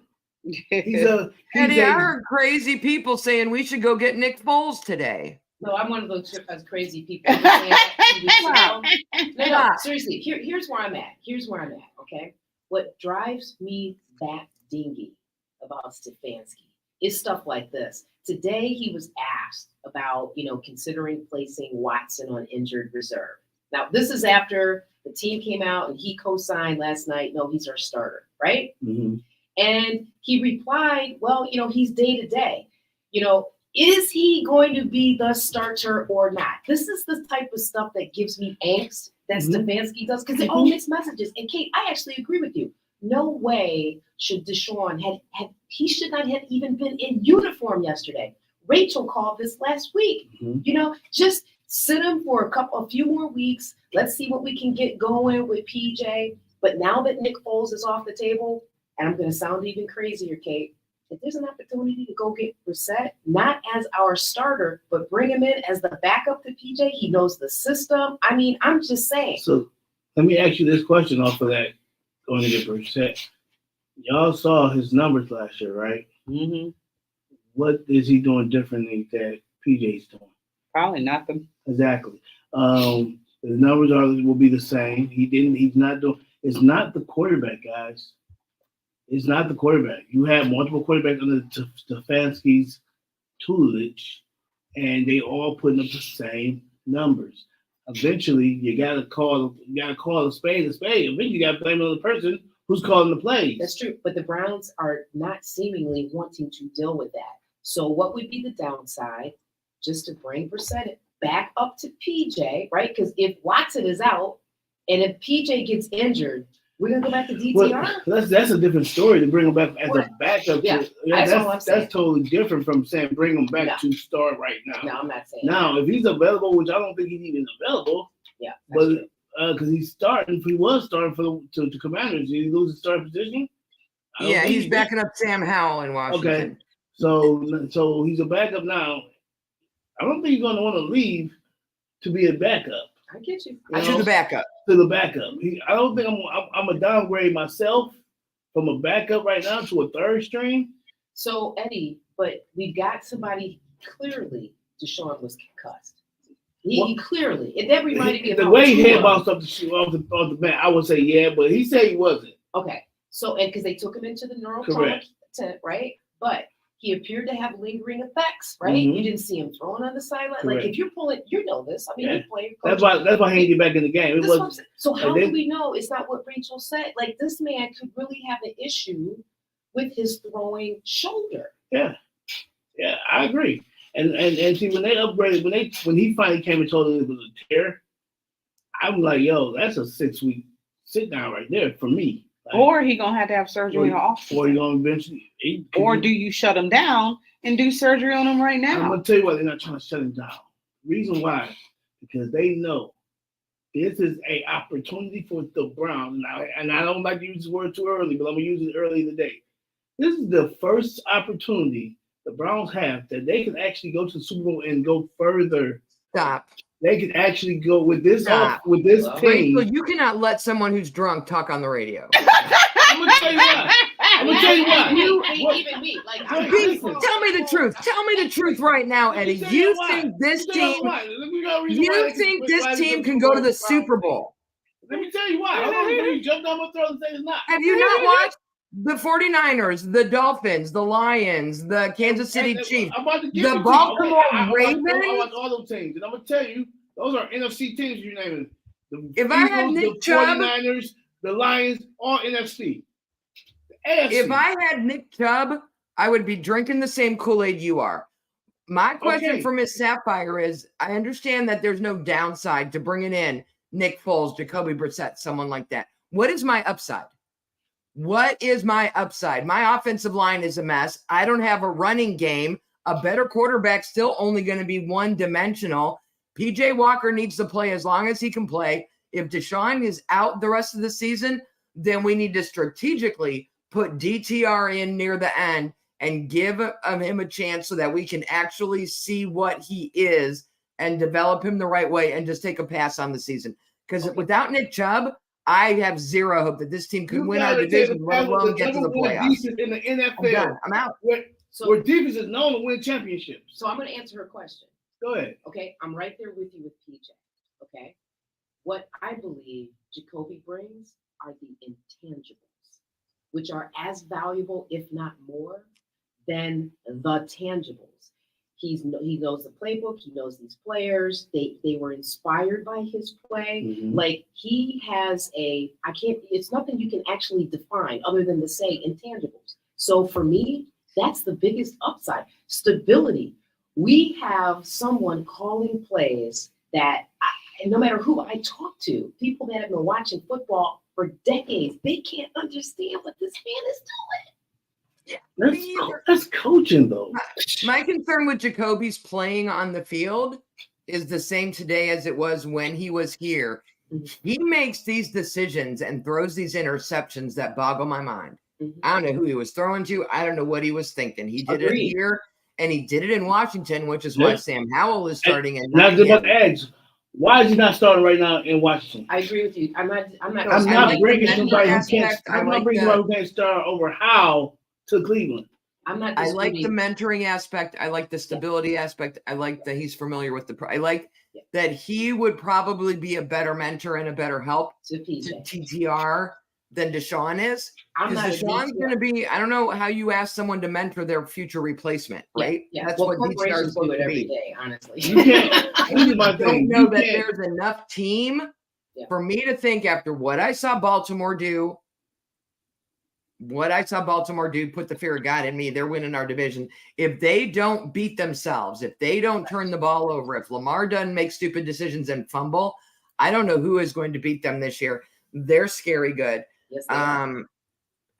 Eddie, I heard crazy people saying we should go get Nick Foles today. No, I'm one of those crazy people. No, seriously. Here's where I'm at. Okay, what drives me that dingy about Stefanski is stuff like this. Today he was asked about, considering placing Watson on injured reserve. Now this is after the team came out and he co-signed last night. No, he's our starter, right? Mm-hmm. And he replied, well, he's day to day. Is he going to be the starter or not? This is the type of stuff that gives me angst that Stefanski does, because they all mix messages. And Kate, I actually agree with you. No way should Deshaun he should not have even been in uniform yesterday. Rachel called this last week. Just Sit him for a few more weeks. Let's see what we can get going with PJ. But now that Nick Foles is off the table, and I'm going to sound even crazier, Kate, if there's an opportunity to go get Brissett, not as our starter, but bring him in as the backup to PJ, he knows the system. I mean, I'm just saying. So let me ask you this question off of that, going to get Brissett. Y'all saw his numbers last year, right? Mm-hmm. What is he doing differently that PJ's doing? Probably nothing. Exactly. The numbers will be the same. He's not doing. It's not the quarterback, guys. It's not the quarterback. You have multiple quarterbacks under Stefanski's tutelage, and they all putting up the same numbers. Eventually, you gotta call a spade a spade. Eventually, you gotta blame another person who's calling the plays. That's true. But the Browns are not seemingly wanting to deal with that. So what would be the downside? Just to bring Brissett back up to PJ, right? Because if Watson is out and if PJ gets injured, we're gonna go back to DTR. Well, that's a different story to bring him back as a backup. Yeah, that's all I'm saying. That's totally different from saying bring him back to start right now. No, I'm not saying. Now, if he's available, which I don't think he's even available, yeah, but because he was starting for the Commanders, did he lose his starting position? Yeah, he's backing up Sam Howell in Washington. Okay, so he's a backup now. I don't think he's going to want to leave to be a backup. I get you. To the backup. To the backup. I don't think I'm a downgrade myself from a backup right now to a third string. So Eddie, but we got somebody clearly. Deshaun was concussed. He clearly, and that reminded me of the way he head bounced off the mat. I would say yeah, but he said he wasn't. Okay, so and because they took him into the Correct. tent, right? But he appeared to have lingering effects, right? Mm-hmm. You didn't see him thrown on the sideline. Correct. Like if you're pulling, you know this. I mean, you play. That's why he didn't get back in the game. So how do we know it's not what Rachel said? Like this man could really have an issue with his throwing shoulder. Yeah, I agree. And see when they upgraded when he finally came and told him it was a tear, I'm like, yo, that's a 6-week sit down right there for me. Like, Or he gonna have to have surgery off. Or he gonna eventually. Or do you shut him down and do surgery on him right I'm now? gonna tell you why they're not trying to shut him down. Reason why, because they know this is a opportunity for the Browns. And I don't like to use this word too early, but I'm gonna use it early today. This is the first opportunity the Browns have that they can actually go to the Super Bowl and go further. Stop. They can actually go with this team. Rachel, you cannot let someone who's drunk talk on the radio. I'm gonna tell you why. Even me, like tell me the truth. Tell me the truth right now, Eddie. You think this team can go to the Super Bowl? Let me tell you why. Hold on, you jump down my throat and say it's not. Have you not watched the 49ers, the Dolphins, the Lions, the Kansas City Chiefs, the Baltimore Ravens? I watch all those teams, and I'm gonna tell you, those are NFC teams you're naming. If I had Nick Chubb, the 49ers, the Lions, all NFC. AFC. If I had Nick Chubb, I would be drinking the same Kool-Aid you are. My question for Miss Sapphire is, I understand that there's no downside to bringing in Nick Foles, Jacoby Brissett, someone like that. What is my upside? What is my upside? My offensive line is a mess. I don't have a running game. A better quarterback still only going to be one-dimensional. PJ Walker needs to play as long as he can play. If Deshaun is out the rest of the season, then we need to strategically put DTR in near the end and give him a chance so that we can actually see what he is and develop him the right way and just take a pass on the season. Because without Nick Chubb, I have zero hope that this team can win our division, let alone get to the playoffs. In the NFL, I'm out. Where defense is known to win championships. So I'm going to answer her question. Go ahead. Okay, I'm right there with you with PJ. Okay, what I believe Jacoby brings are the intangibles, which are as valuable, if not more, than the tangibles. He knows the playbook. He knows these players. They were inspired by his play. Mm-hmm. Like he has it's nothing you can actually define other than to say intangibles. So for me, that's the biggest upside. Stability. We have someone calling plays that and no matter who I talk to, people that have been watching football for decades, they can't understand what this man is doing. That's coaching, though. My concern with Jacoby's playing on the field is the same today as it was when he was here. He makes these decisions and throws these interceptions that boggle my mind. I don't know who he was throwing to. I don't know what he was thinking. He did Agreed. it here and he did it in Washington, which is why Yeah. Sam Howell is starting and Not not just about him. the eggs. Why is he not starting right now in Washington? I agree with you. I'm not. I'm I not like bringing the somebody who mental can't. aspect. I I'm not like bringing the- somebody who can't start over Howe to Cleveland. I'm not. I like the disputing- mentoring aspect. I like the stability aspect. I like that he's familiar with I like that he would probably be a better mentor and a better help to to PJ. TTR than Deshaun is. I'm not. Because Deshaun's going to be, I don't know how you ask someone to mentor their future replacement, right? Yeah. That's Well, what DTR is corporations do supposed it to every be. day, honestly. You can't. This is my I thing. don't know You that can't- there's enough team Yeah. for me to think after what I saw Baltimore do, put the fear of God in me. They're winning our division. If they don't beat themselves, if they don't turn the ball over, if Lamar doesn't make stupid decisions and fumble, I don't know who is going to beat them this year. They're scary good. Yes, they are.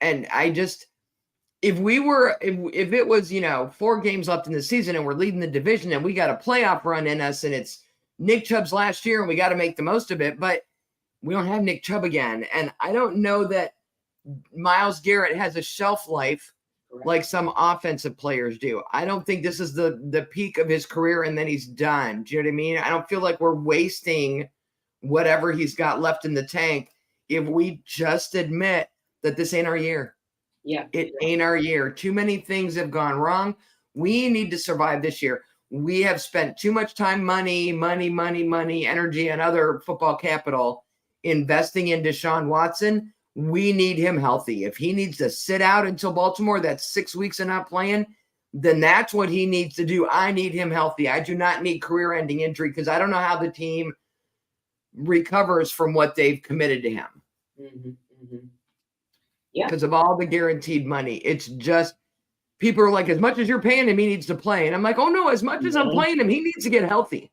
And I just, if it was, 4 games left in the season and we're leading the division and we got a playoff run in us and it's Nick Chubb's last year and we got to make the most of it, but we don't have Nick Chubb again. And I don't know that Myles Garrett has a shelf life Correct. like some offensive players do. I don't think this is the peak of his career and then he's done. Do you know what I mean? I don't feel like we're wasting whatever he's got left in the tank if we just admit that this ain't our year. Yeah. It ain't our year. Too many things have gone wrong. We need to survive this year. We have spent too much time, money, energy, and other football capital investing in Deshaun Watson. We need him healthy. If he needs to sit out until Baltimore, that's 6 weeks and not playing, then that's what he needs to do. I need him healthy. I do not need career-ending injury because I don't know how the team recovers from what they've committed to him. Yeah. Because of all the guaranteed money. It's just people are like, as much as you're paying him, he needs to play. And I'm like, oh no, as much as I'm paying him, he needs to get healthy.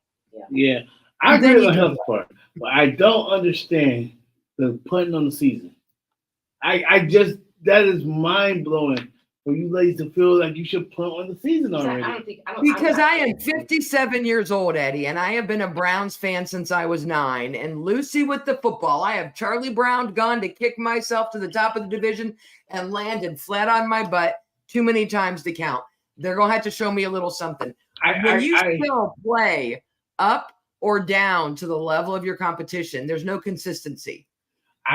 Yeah, I And then agree you on the do health part, but I don't understand the putting on the season. I just, that is mind blowing for you ladies to feel like you should put on the season already. Because I am 57 years old, Eddie, and I have been a Browns fan since I was 9. And Lucy with the football. I have Charlie Brown gone to kick myself to the top of the division and landed flat on my butt too many times to count. They're going to have to show me a little something. When you still play up or down to the level of your competition, there's no consistency.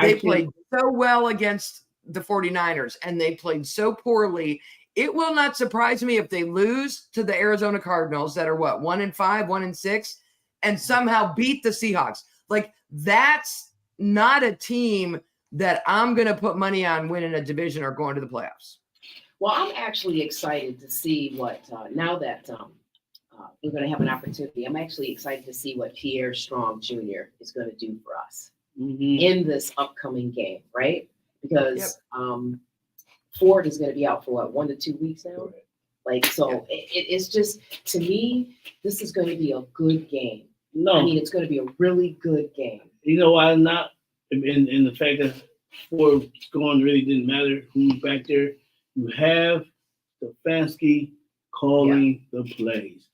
They played so well against the 49ers and they played so poorly. It will not surprise me if they lose to the Arizona Cardinals that are 1-5, 1-6, and somehow beat the Seahawks. Like, that's not a team that I'm going to put money on winning a division or going to the playoffs. Well, I'm actually excited to see what, now that we're going to have an opportunity, I'm actually excited to see what Pierre Strong Jr. is going to do for us in this upcoming game, right? Because Ford is going to be out for 1 to 2 weeks now. Like, so it's just, to me, this is going to be a good game. No, I mean, it's going to be a really good game. You know why not? In the fact that Ford gone really didn't matter who's back there. You have Stefanski calling the plays.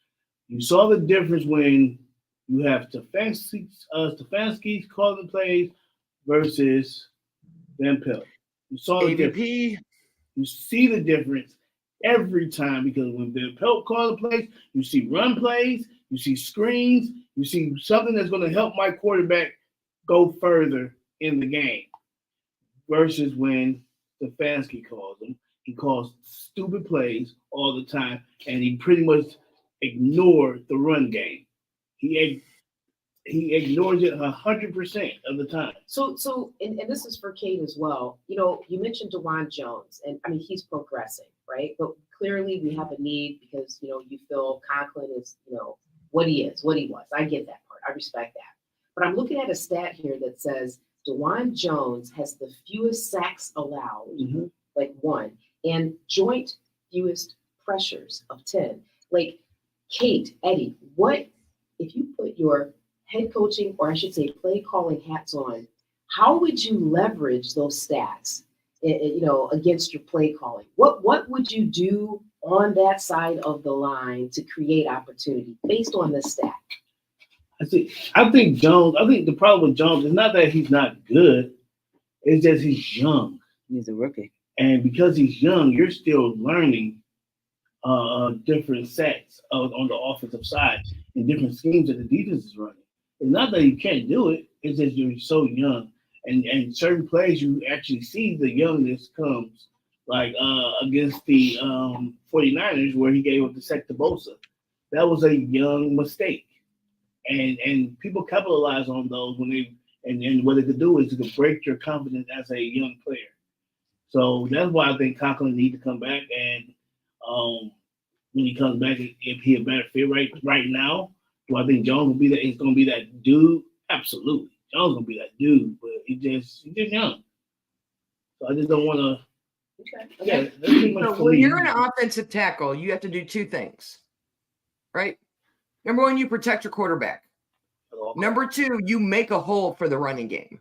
You saw the difference when you have Stefanski's calling the plays versus Van Pelt. You saw the difference. You see the difference every time because when Van Pelt calls the plays, you see run plays, you see screens, you see something that's going to help my quarterback go further in the game. Versus when Stefanski calls them. He calls stupid plays all the time, and he pretty much ignored the run game. He ignores it 100% of the time. So, and this is for Kate as well. You know, you mentioned DeJuan Jones, and I mean he's progressing, right? But clearly we have a need because you feel Conklin is what he was. I get that part. I respect that. But I'm looking at a stat here that says DeJuan Jones has the fewest sacks allowed, like 1. And joint fewest pressures of 10. Like, Kate, Eddie, what if you put your head coaching, or I should say play calling hats on, how would you leverage those stats, against your play calling? What would you do on that side of the line to create opportunity based on this stat? I think Jones. I think the problem with Jones is not that he's not good. It's just he's young, He's a rookie. and because he's young, you're still learning different sets on the offensive side and different schemes that the defense is running. It's not that you can't do it. It's just you're so young, and certain plays you actually see the youngness comes, like against the 49ers where he gave up the sack to Bosa. That was a young mistake, and people capitalize on those when they and what it could do is it could break your confidence as a young player. So that's why I think Conklin needs to come back, and when he comes back, if he a better fit right now, do I think Jones will be that? He's going to be that dude. Absolutely, Jones going to be that dude, but he's just young. So I just don't want to. Yeah, that's pretty much So for when me. you're an offensive tackle, you have to do two things, right? Number one, you protect your quarterback. Number two, you make a hole for the running game.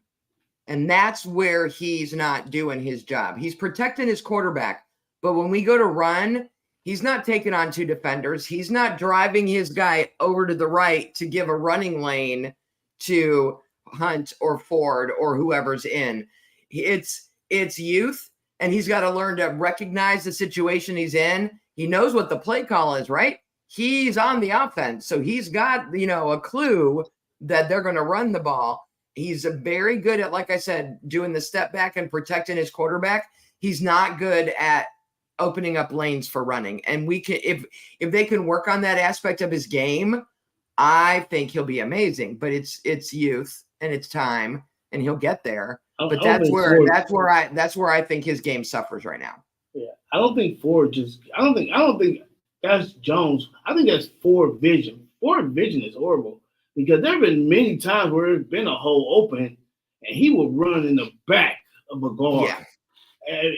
And that's where he's not doing his job. He's protecting his quarterback. But when we go to run, he's not taking on two defenders. He's not driving his guy over to the right to give a running lane to Hunt or Ford or whoever's in. It's youth, and he's got to learn to recognize the situation he's in. He knows what the play call is, right? He's on the offense, so he's got, a clue that they're going to run the ball. He's very good at, like I said, doing the step back and protecting his quarterback. He's not good at opening up lanes for running. And we can, if they can work on that aspect of his game, I think he'll be amazing. But it's youth and it's time, and he'll get there. But that's where I think his game suffers right now. Yeah, I don't think Ford just. I don't think that's Jones. I think that's Ford vision. Ford vision is horrible because there have been many times where there's been a hole open and he will run in the back of a guard. Yeah. And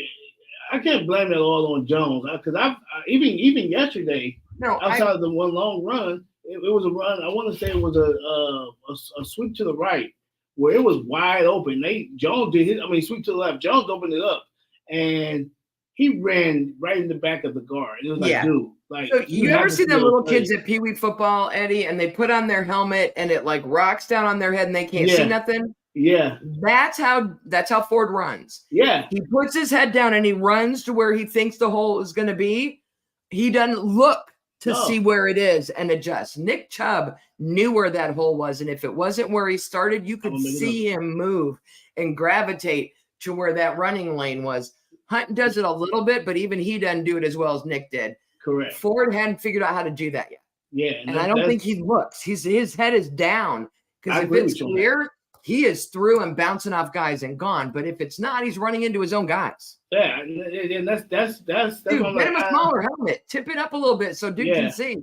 I can't blame that all on Jones because even yesterday, outside of the one long run, it was a run. I want to say it was a sweep to the right where it was wide open. Jones did his. Sweep to the left. Jones opened it up and he ran right in the back of the guard. It was like, dude, like so you ever see the little kids at Pee Wee football, Eddie, and they put on their helmet and it like rocks down on their head and they can't see nothing? Yeah. That's how Ford runs. Yeah. He puts his head down and he runs to where he thinks the hole is going to be. He doesn't look to see where it is and adjust. Nick Chubb knew where that hole was, and if it wasn't where he started, you could see him move and gravitate to where that running lane was. Hunt does it a little bit, but even he doesn't do it as well as Nick did. Correct. Ford hadn't figured out how to do that yet. Yeah. And I don't think he looks. His head is down because if it's clear, he is through and bouncing off guys and gone. But if it's not, he's running into his own guys. Yeah, and that's dude, get him a smaller helmet. Tip it up a little bit so dude can see.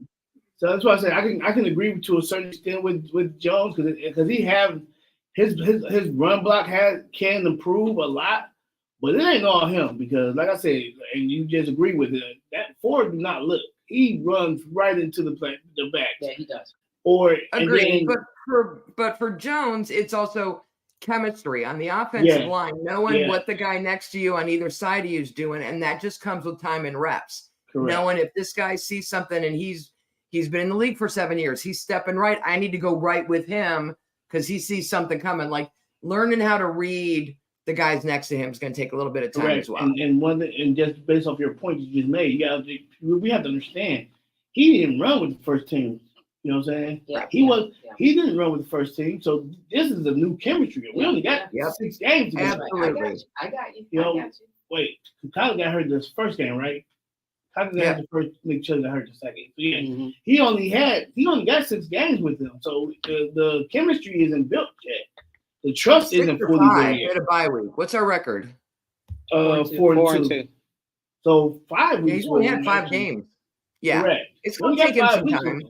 So that's why I said I can agree to a certain extent with Jones because he have his run block can improve a lot, but it ain't all him because like I said, and you just agree with it. That Ford do not look. He runs right into the back. Yeah, he does. Agreed. But for Jones, it's also chemistry on the offensive line, knowing what the guy next to you on either side of you is doing, and that just comes with time and reps. Correct. Knowing if this guy sees something and he's been in the league for 7 years, he's stepping right, I need to go right with him because he sees something coming. Like learning how to read the guys next to him is going to take a little bit of time as well. And just based off your point you just made, we have to understand he didn't run with the first team. You know what I'm saying? Yeah. He didn't run with the first team, so this is a new chemistry. We only got 6 games. Absolutely. I got you. You know, wait, Kyler got hurt this first game, right? Kyler got the first. Nick Chubb got hurt the second. So he only got 6 games with them, so the chemistry isn't built yet. The trust isn't fully there yet. At a bye week. What's our record? 4-2. So 5 weeks. He's only had 5 games. Yeah, correct. It's going to take him some time.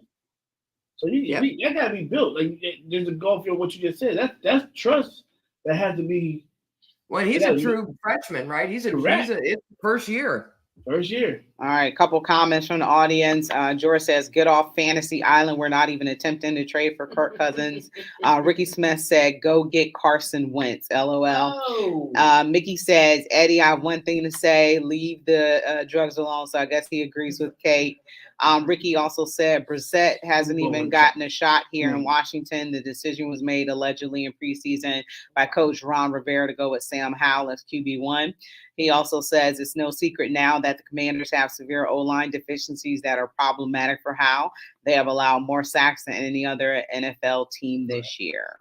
So that got to be built. Like there's a go for what you just said. That's trust that has to be. Well, he's a true freshman, right? He's it's first year. First year. All right, couple comments from the audience. George says, "Get off Fantasy Island. We're not even attempting to trade for Kirk Cousins." Ricky Smith said, "Go get Carson Wentz." LOL. Oh. Mickey says, "Eddie, I have one thing to say. Leave the drugs alone." So I guess he agrees with Kate. Ricky also said, "Brissett hasn't even gotten a shot here in Washington. The decision was made allegedly in preseason by Coach Ron Rivera to go with Sam Howell as QB1. He also says it's no secret now that the Commanders have severe O-line deficiencies that are problematic for Howell. They have allowed more sacks than any other NFL team this year."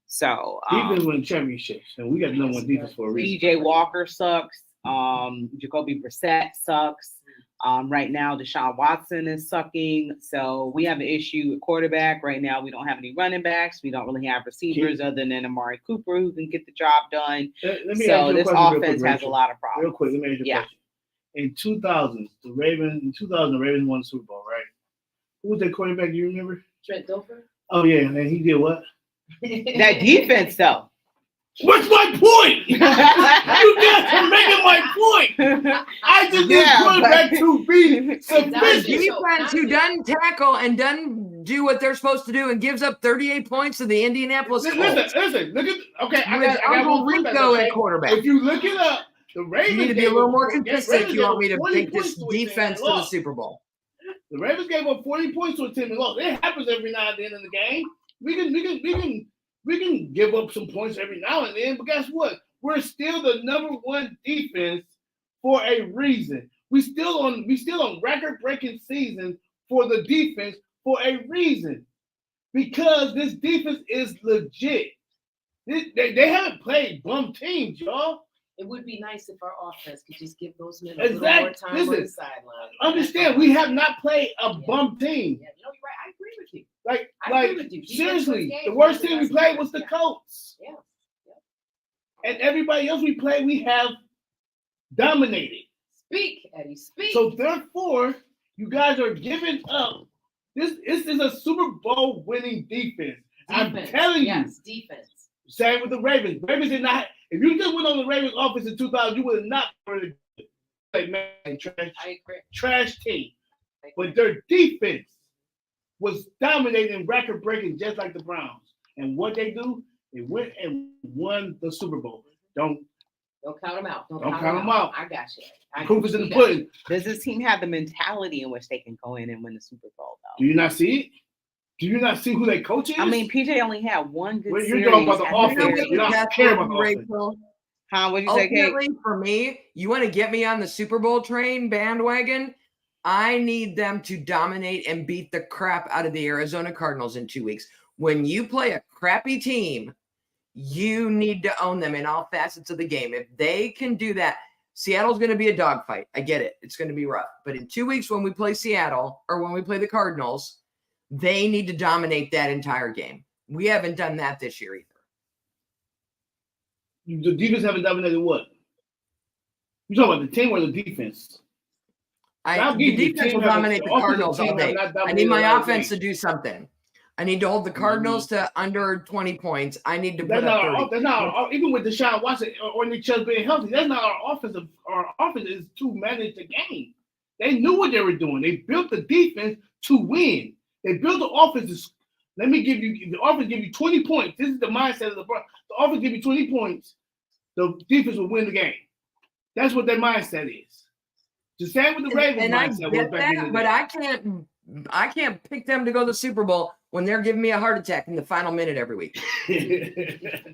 So Defense win championships, and we got number one defense for a reason. PJ Walker sucks. Jacoby Brissett sucks. Right now, Deshaun Watson is sucking. So we have an issue at quarterback. Right now, we don't have any running backs. We don't really have receivers other than Amari Cooper who can get the job done. Let me So ask you a this question real offense quick, has a lot of problems. Real quick, let me ask you a question. In 2000, the Ravens won the Super Bowl, right? Who was their quarterback? Do you remember? Trent Dilfer? Oh, yeah. And he did what? That defense, though. What's my point? You guys are making my point. I just need quarterback to be sufficient. Defense who doesn't tackle and doesn't do what they're supposed to do and gives up 38 points to the Indianapolis Colts. Listen. Look at I With got Uncle one Rico at quarterback. If you look it up, the Ravens You need to be a little more consistent if you want me to take this defense to the Super Bowl. The Ravens gave up 40 points to a team and lost. It happens every now and then in the game. We can give up some points every now and then, but guess what? We're still the number one defense for a reason. We still on record-breaking season for the defense for a reason. Because this defense is legit. They haven't played bum teams, y'all. It would be nice if our offense could just give those men a little more time on the sideline. Understand, we have not played a bum team. Yeah, you're right. I agree with you. Like agree with you. Seriously, the worst team we played was the Colts. Yeah. And everybody else we played, we have dominated. Speak, Eddie, speak. So therefore, you guys are giving up. This is a Super Bowl winning defense. I'm telling you. Yes, defense. Same with the Ravens. Ravens did not. If you just went on the Ravens offense in 2000, you would have not heard it. Like, man, I agree. Trash team. But their defense was dominating, record breaking, just like the Browns. And what they do, they went and won the Super Bowl. Don't count them out. Don't count them out. I got you. Proof is in the pudding. Does this team have the mentality in which they can go in and win the Super Bowl, though? Do you not see it? Do you not see who their coach is? I mean, PJ only had one good series. You're talking about the offense. You don't care about the offense. Huh? What'd you say, Kate? Ultimately, for me, you want to get me on the Super Bowl train bandwagon? I need them to dominate and beat the crap out of the Arizona Cardinals in 2 weeks. When you play a crappy team, you need to own them in all facets of the game. If they can do that, Seattle's going to be a dogfight. I get it. It's going to be rough. But in 2 weeks, when we play Seattle or when we play the Cardinals, they need to dominate that entire game. We haven't done that this year either. The defense haven't dominated what? You talking about the team or the defense? The defense will dominate the Cardinals all day. I need my offense to do something. I need to hold the Cardinals to under 20 points. I need to put up 30. That's not even with Deshaun Watson or Nick Chubb being healthy. That's not our offense. Our offense is to manage the game. They knew what they were doing. They built the defense to win. They built the offense. Let me give you the offense. Give you 20 points. This is the mindset of the offense. Give you 20 points. The defense will win the game. That's what their mindset is. The same with the Ravens and mindset. I get that, but I can't pick them to go to the Super Bowl when they're giving me a heart attack in the final minute every week.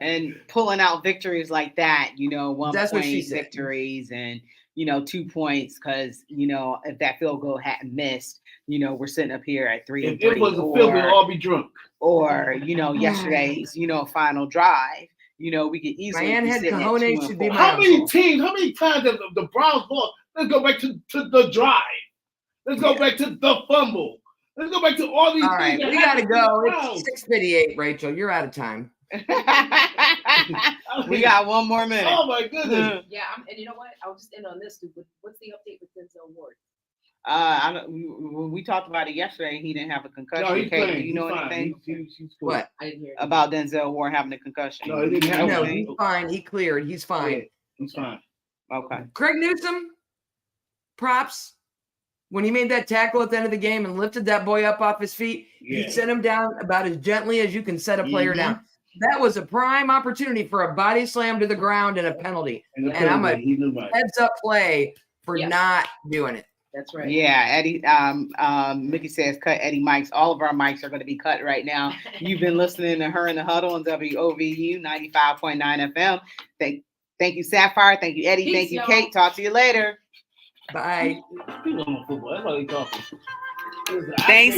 And pulling out victories like that, 1 That's what she point said. victories and 2 points because if that field goal hadn't missed, we're sitting up here at 3-3. If it was a field, we'd all be drunk. Or yesterday's final drive. We could easily. Ryan had cojones should be my How many times have the Browns lost? Let's go back to the drive. Let's go back to the fumble. Let's go back to all these things. All right, we got to go. It's 6:58, Rachel. You're out of time. We got 1 more minute. Oh, my goodness. Yeah, and you know what? I'll just end on this. What's the update with Denzel Ward? We talked about it yesterday. He didn't have a concussion. No, he's playing. Do you know He's fine. anything He's cool. What? I didn't hear it. about Denzel Ward having a concussion? No, he didn't have No, one. he's fine. He cleared. He's fine. He's fine. Okay. Craig Newsom, props. When he made that tackle at the end of the game and lifted that boy up off his feet, Yeah. he set him down about as gently as you can set a player Mhm. down. That was a prime opportunity for a body slam to the ground and a penalty. And, the And I'm a penalty, he knew about it. heads up play for Yes. not doing it. That's right. Yeah, Eddie. Mickey says cut Eddie mics. All of our mics are going to be cut right now. You've been listening to Her in the Huddle on WOVU 95.9 FM. Thank you, Sapphire. Thank you, Eddie. Peace, Thank you, y'all. Kate. Talk to you later. Bye. People on football. That's all they talking. Thanks.